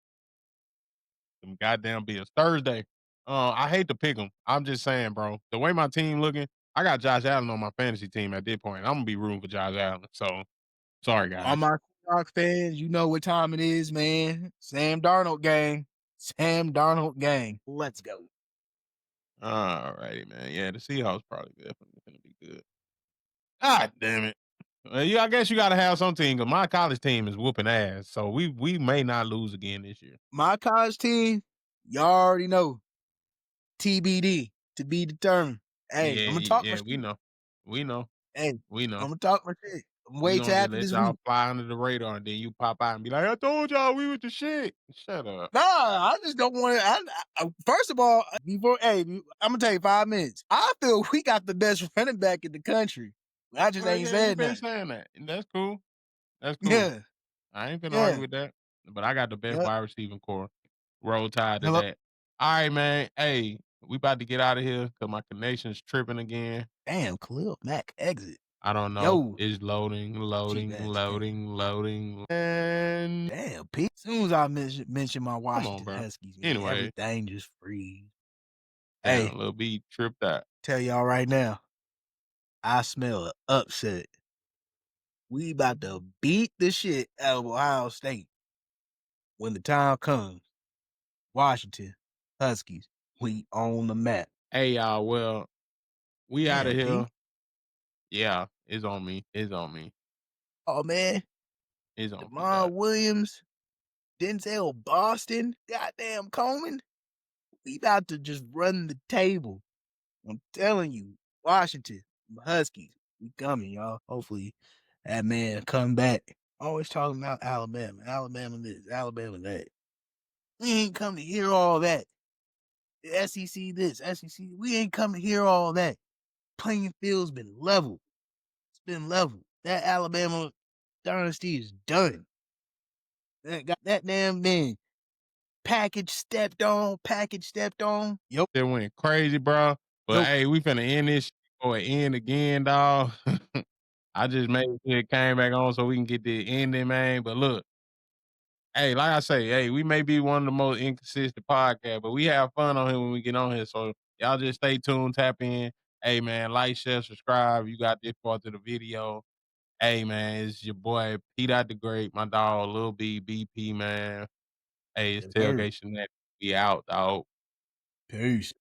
them goddamn Bills. Thursday. I hate to pick them. I'm just saying, bro. The way my team looking, I got Josh Allen on my fantasy team at this point. I'm gonna be rooting for Josh Allen. So sorry, All guys. my Seahawks fans, you know what time it is, man. Sam Darnold gang. Sam Darnold gang. Let's go. All righty, man. Yeah, the Seahawks probably definitely gonna be good. God damn it. Well, I guess you gotta have some team because my college team is whooping ass. So we may not lose again this year. My college team, you already know. TBD. To be determined. Hey, Yeah, Imma talk my yeah, we shit. know. We know. Hey, We know. Imma talk my shit. I'm We way too gonna just happy let this y'all week. fly under the radar, and then you pop out and be like, "I told y'all we was the shit." Shut up. Nah, I just don't want first of all, Imma tell you 5 minutes. I feel we got the best running back in the country. I just Well, ain't yeah, you said been nothing. saying that, and that's cool. That's cool. Yeah, I ain't finna argue yeah, with that. But I got the best yep. wide receiving core. Roll Tide to Hello. that. All right, man. Hey, we about to get out of here because my connection's tripping again. Damn, Khalil Mack exit. I don't know. Yo, It's loading, cheap loading, ass nigga. loading, loading. And Damn, Pete. As soon as I mention my come on, Washington bro. Huskies, man, Anyway, everything just freeze. damn, Hey, Lil B tripped out. tell y'all right now, I smell an upset. We about to beat the shit out of Ohio State when the time comes. Washington Huskies, we on the map. Hey, y'all. Well, we out of Damn, here. P. Yeah, it's on me. It's on me. Oh man, It's on P Demar dot. Williams, Denzel Boston, goddamn Coleman. We about to just run the table. I'm telling you, Washington Huskies, we coming, y'all. Hopefully, that man come back. Always talking about Alabama, Alabama this, Alabama that. We ain't come to hear all that. The SEC this, SEC. We ain't come to hear all that. Playing field's been level. It's been level. That Alabama dynasty is done. That got that damn man. Package stepped on. Package stepped on. Yep. It went crazy, bro. But Yep. hey, we finna end this shit or end again, dog. I just made sure it came back on so we can get the ending, man. But look, hey, like I say, hey, we may be one of the most inconsistent podcasts, but we have fun on here when we get on here. So y'all just stay tuned, tap in. Hey, man, like, share, subscribe. You got this part of the video. Hey, man, it's your boy, Pete out the Great, my dog, Lil B, BP, man. Hey, it's Yes, sir. Tailgate Shenanigans. We out, dog. Peace.